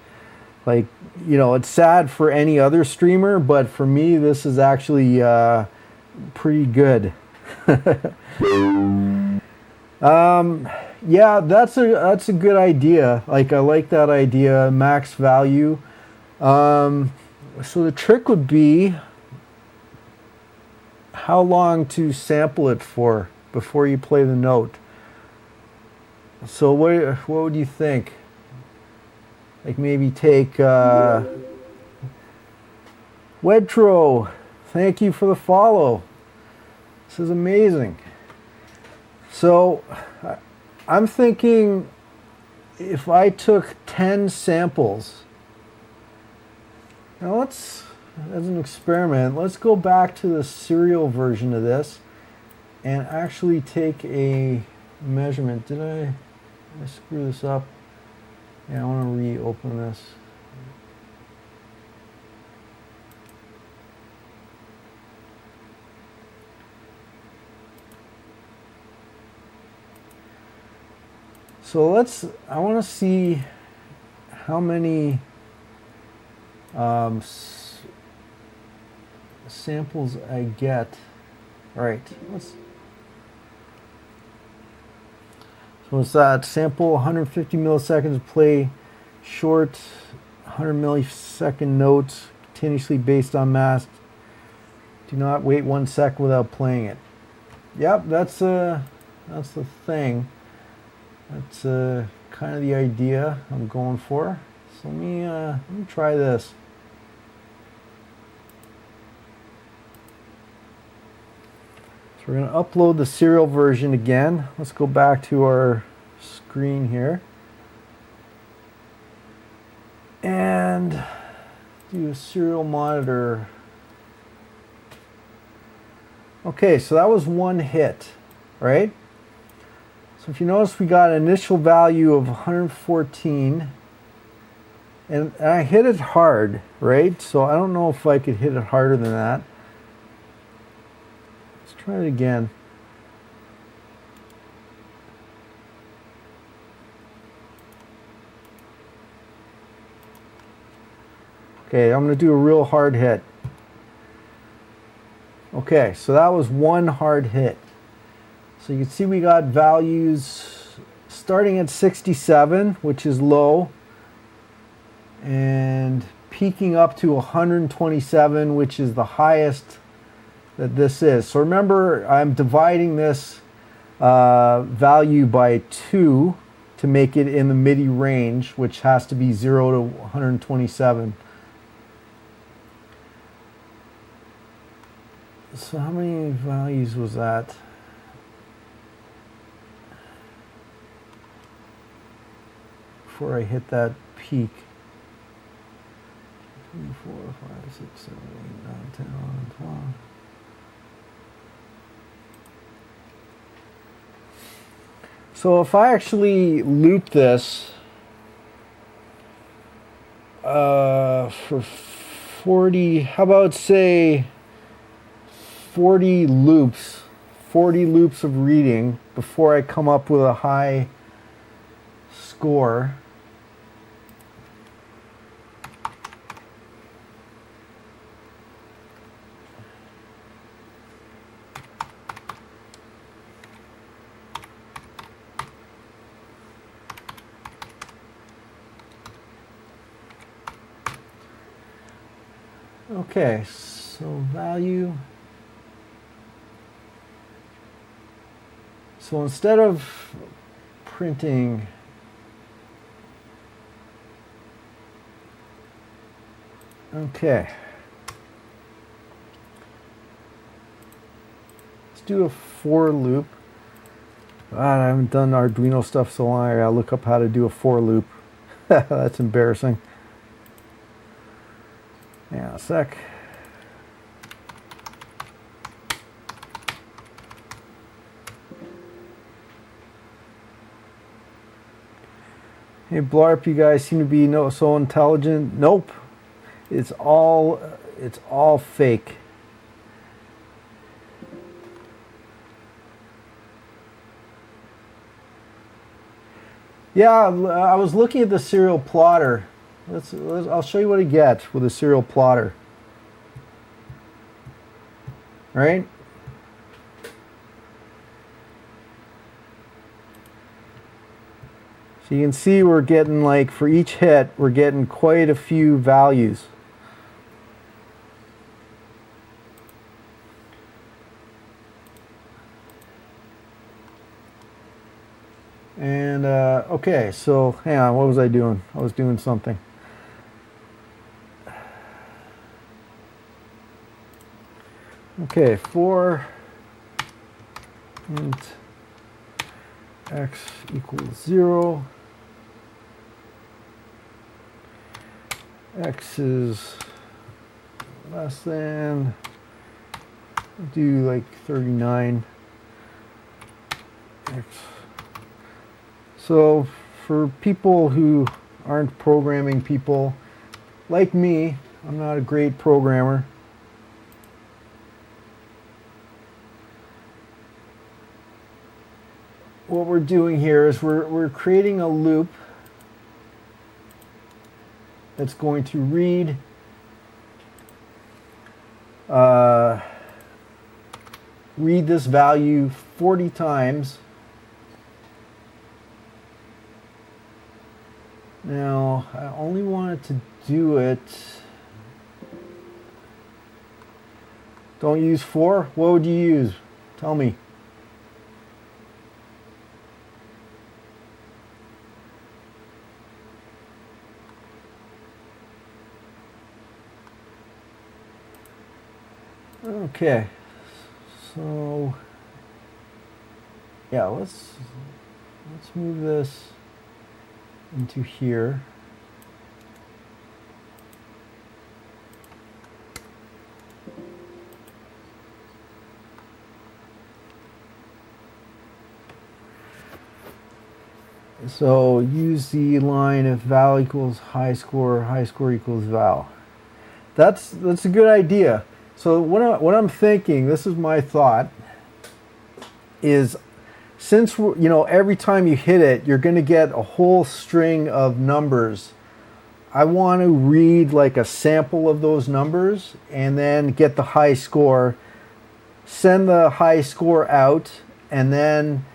Like, you know, it's sad for any other streamer, but for me, this is actually pretty good. Yeah, that's a good idea. Like, I like that idea, max value. So the trick would be how long to sample it for before you play the note. So what would you think? Like maybe take Wedtro, thank you for the follow. This is amazing. So I'm thinking if I took 10 samples, now let's, as an experiment, let's go back to the serial version of this and actually take a measurement. Did I screw this up? Yeah, I want to reopen this. So I want to see how many samples I get. All right, so it's that sample 150 milliseconds, play short 100 millisecond notes continuously based on mask. Do not wait 1 second without playing it. Yep, that's the thing. That's kind of the idea I'm going for. So let me try this. So we're going to upload the serial version again. Let's go back to our screen here. And do a serial monitor. Okay, so that was 1 hit, right? So if you notice, we got an initial value of 114. And I hit it hard, right? So I don't know if I could hit it harder than that. Try it again. Okay, I'm going to do a real hard hit. Okay, so that was one hard hit. So you can see we got values starting at 67, which is low, and peaking up to 127, which is the highest that this is. So remember, I'm dividing this value by 2 to make it in the MIDI range, which has to be 0 to 127. So how many values was that? Before I hit that peak. 3, 4, 5, 6, 7, 8, 9, 10, 11, 12. So if I actually loop this for 40, how about say 40 loops of reading before I come up with a high score. Okay, so value. So instead of printing okay, let's do a for loop. God, I haven't done Arduino stuff so long, I gotta look up how to do a for loop. That's embarrassing. Hang on a sec. Hey Blarp, you guys seem to be so intelligent. Nope, it's all fake. Yeah, I was looking at the serial plotter. I'll show you what I get with a serial plotter. Right? So you can see we're getting, like, for each hit, we're getting quite a few values. And, okay, so hang on, what was I doing? I was doing something. Okay, for int x equals 0, x is less than, do like 39, x. So for people who aren't programming people like me, I'm not a great programmer. What we're doing here is we're creating a loop that's going to read this value 40 times. Now, I only wanted to do it. Don't use 4? What would you use? Tell me. Okay, so yeah, let's move this into here. So use the line if val equals high score equals val. That's a good idea. So what I'm thinking, this is my thought, is since every time you hit it, you're going to get a whole string of numbers. I want to read like a sample of those numbers and then get the high score send the high score out, and then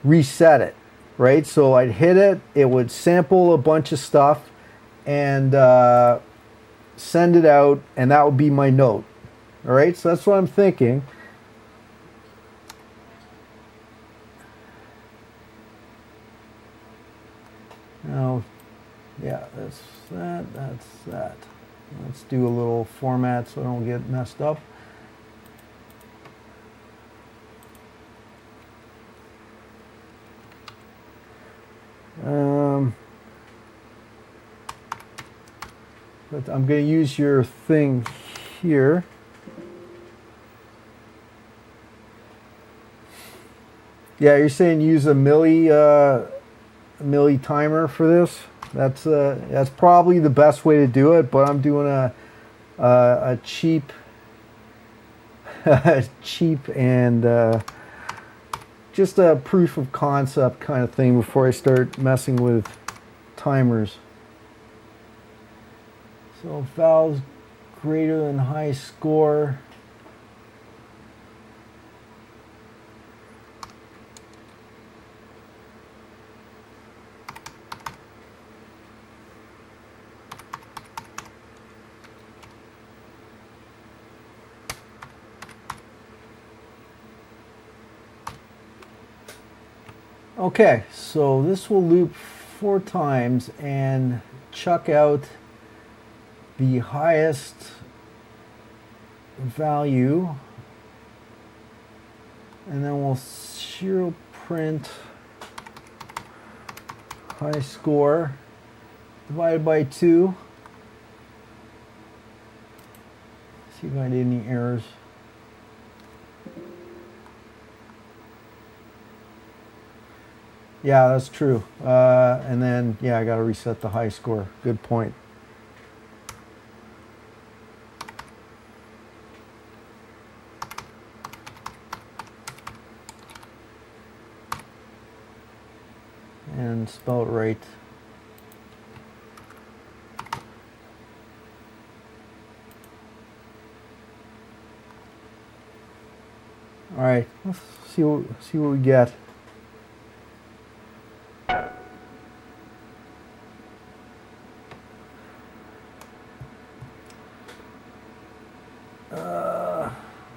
reset it, right? So I'd hit it, it would sample a bunch of stuff, and send it out, and that would be my note. All right, so that's what I'm thinking. Now, yeah, that's that. Let's do a little format so I don't get messed up. But I'm going to use your thing here. Yeah, you're saying use a milli timer for this. That's probably the best way to do it. But I'm doing a cheap, cheap and just a proof of concept kind of thing before I start messing with timers. So valves greater than high score. Okay, so this will loop 4 times and chuck out the highest value, and then we'll serial print high score divided by 2. See if I did any errors. Yeah, that's true. And then, yeah, I got to reset the high score. Good point. And spell it right. All right, let's see what we get.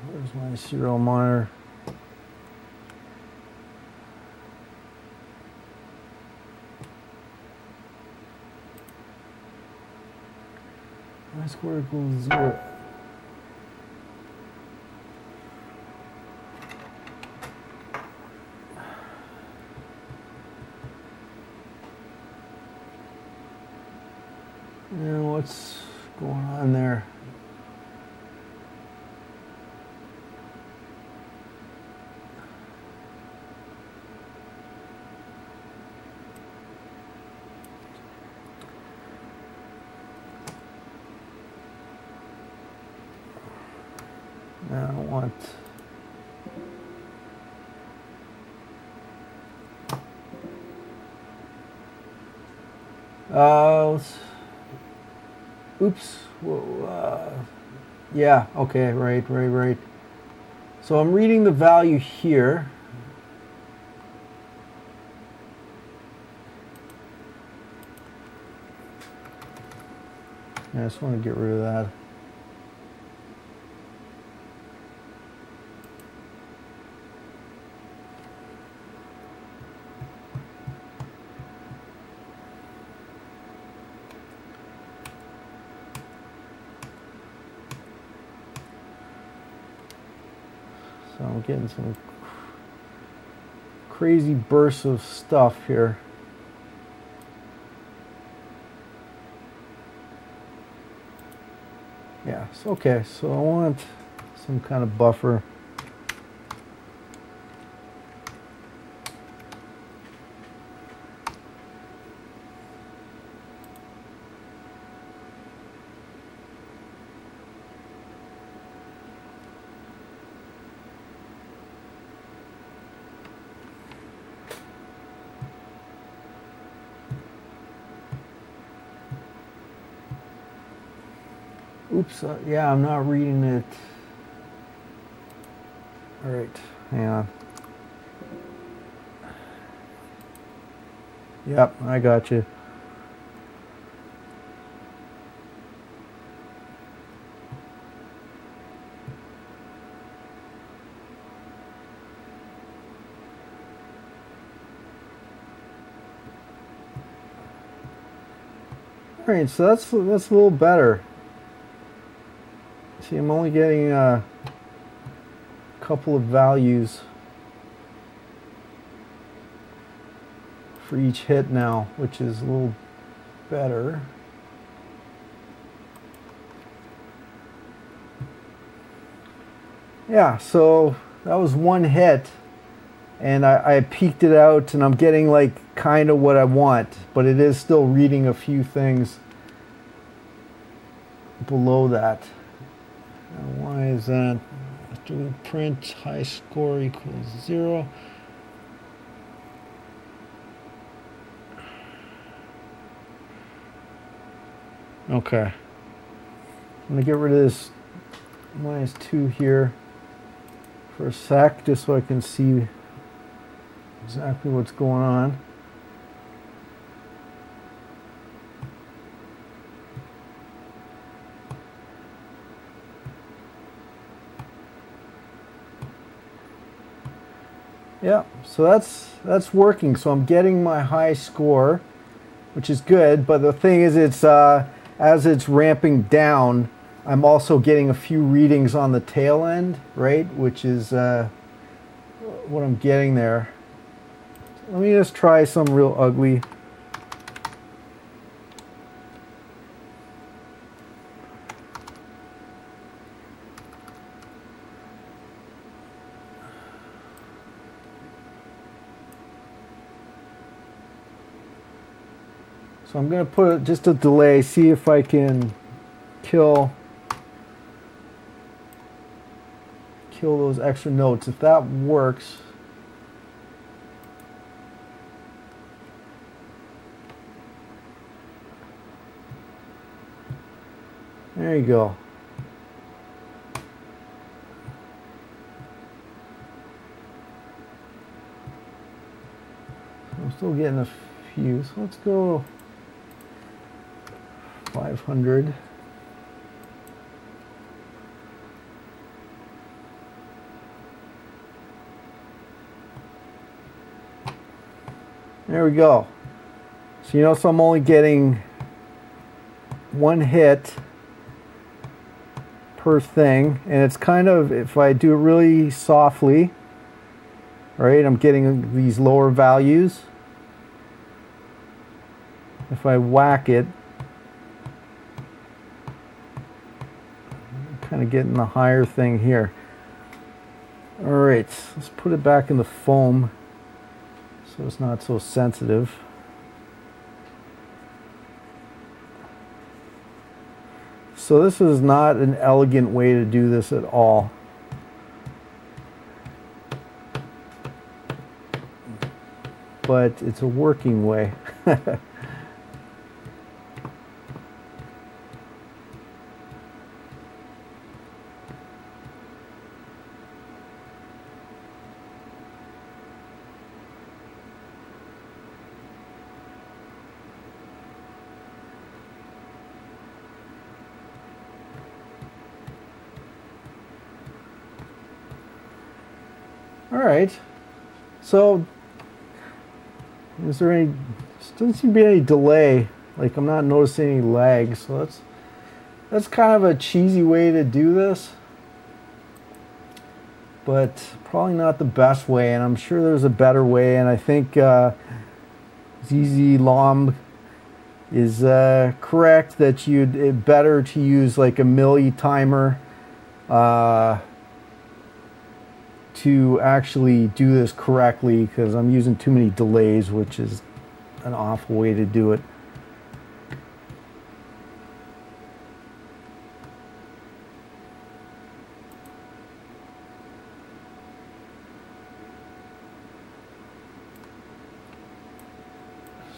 Where's my serial monitor? My square equals 0. And what's going on there? I don't want. Oops. Whoa, yeah. Okay. Right. So I'm reading the value here. I just want to get rid of that. So I'm getting some crazy bursts of stuff here. Yeah, so okay, so I want some kind of buffer. Oops, yeah, I'm not reading it. All right, hang on. Yep, I got you. All right, so that's a little better. See, I'm only getting a couple of values for each hit now, which is a little better. Yeah, so that was one hit, and I peeked it out, and I'm getting like kind of what I want, but it is still reading a few things below that. Now, why is that? Do we print high score equals 0? Okay. I'm going to get rid of this -2 here for a sec, just so I can see exactly what's going on. Yeah, so that's working. So I'm getting my high score, which is good, but the thing is, it's as it's ramping down, I'm also getting a few readings on the tail end, right? Which is what I'm getting there. Let me just try some real ugly. So I'm going to put just a delay, see if I can kill those extra notes. If that works, there you go. I'm still getting a few, so let's go 500. There we go. So you know, so I'm only getting one hit per thing, and it's kind of, if I do it really softly, right, I'm getting these lower values. If I whack it, I'm kind of getting the higher thing here. All right, let's put it back in the foam so it's not so sensitive. So this is not an elegant way to do this at all. But it's a working way. All right, so is there any, doesn't seem to be any delay, like I'm not noticing any lag, so that's kind of a cheesy way to do this, but probably not the best way, and I'm sure there's a better way, and I think ZZ Lom is correct that it's better to use like a milli timer to actually do this correctly, because I'm using too many delays, which is an awful way to do it.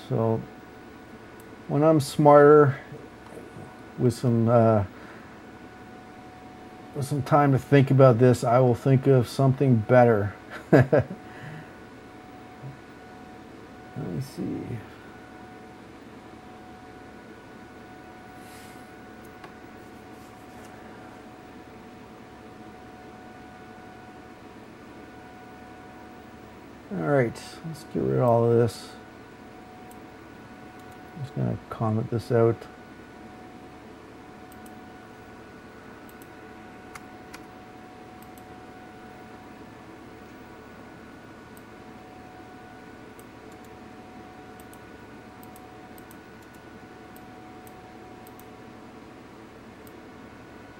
So when I'm smarter with some with some time to think about this, I will think of something better. Let me see. All right, let's get rid of all of this. I'm just going to comment this out.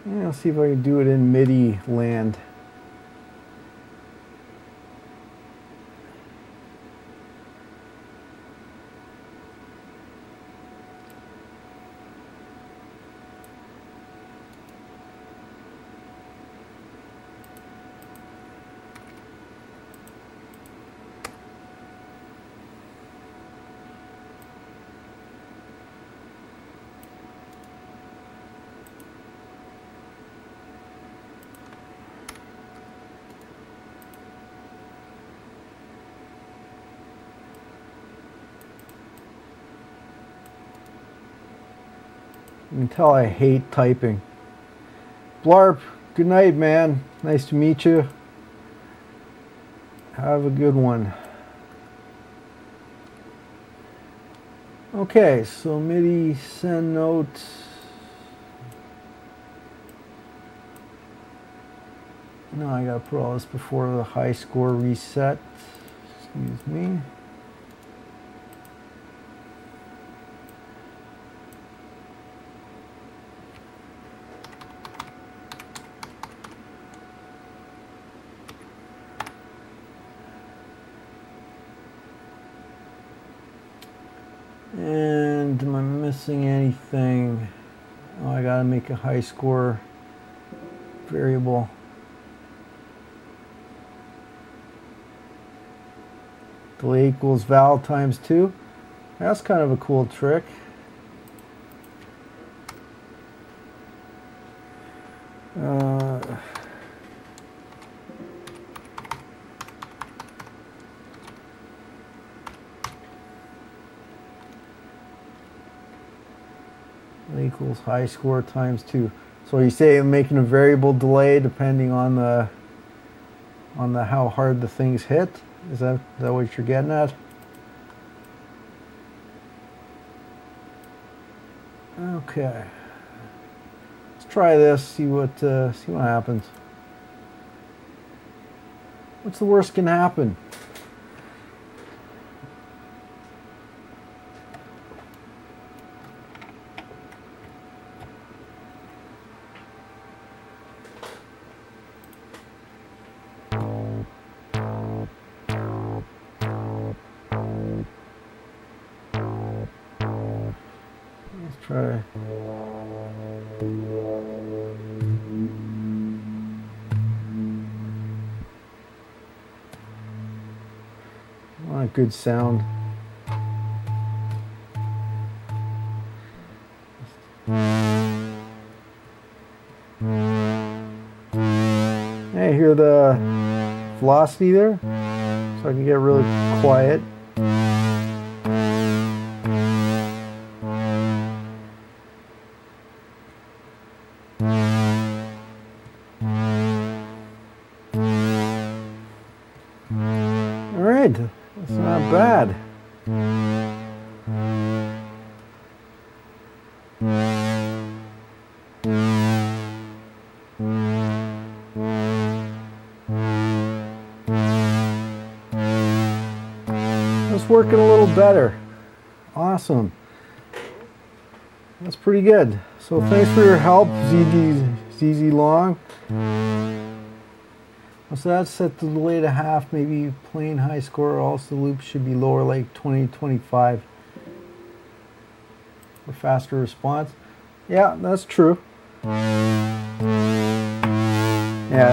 Yeah, I'll see if I can do it in MIDI land. You can tell I hate typing. Blarp, good night, man. Nice to meet you. Have a good one. Okay, so MIDI send note. No, I gotta put all this before the high score reset. Excuse me. And am I missing anything? Oh, I gotta make a high score variable. Delay equals val times 2. That's kind of a cool trick. Equals high score times 2. So you say I'm making a variable delay depending on the how hard the things hit. Is that what you're getting at? Okay. Let's try this. See what happens. What's the worst can happen? Try. Not a good sound. Hey, hear the velocity there? So I can get really quiet. Alright, that's not bad. That's working a little better. Awesome. That's pretty good. So thanks for your help, ZZ Long. So that's set the delay to half, maybe plain high score. Also the loop should be lower, like 20-25 for faster response. Yeah, that's true. Yeah,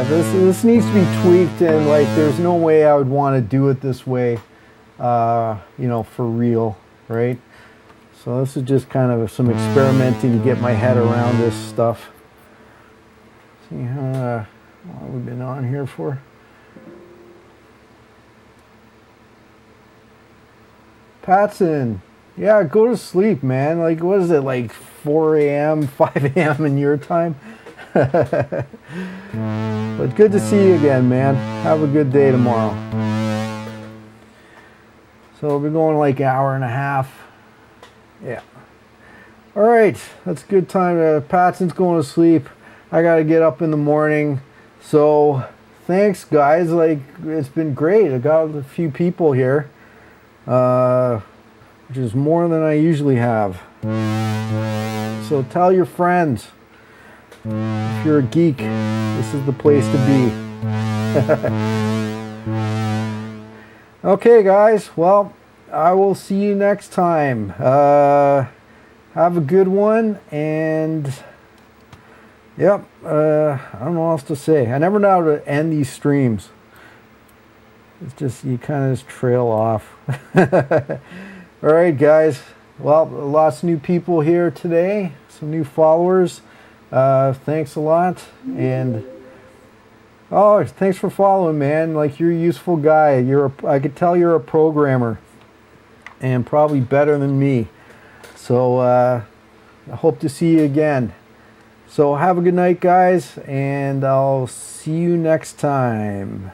this needs to be tweaked, and like there's no way I would want to do it this way, you know, for real, right? So this is just kind of some experimenting to get my head around this stuff. See how long we've been on here for. Patson, yeah, go to sleep, man. Like, what is it, like 4 a.m., 5 a.m. in your time? But good to see you again, man. Have a good day tomorrow. So we'll be going like an hour and a half. Yeah. All right, that's a good time. Patson's going to sleep. I got to get up in the morning. So thanks, guys. Like, it's been great. I got a few people here, which is more than I usually have. So tell your friends. If you're a geek, this is the place to be. Okay, guys. Well, I will see you next time. Have a good one, and yep, I don't know what else to say. I never know how to end these streams. It's just, you kind of just trail off. All right, guys. Well, lots of new people here today, some new followers. Thanks a lot, and oh, thanks for following, man. Like, you're a useful guy. I could tell you're a programmer, and probably better than me. So I hope to see you again. So have a good night, guys, and I'll see you next time.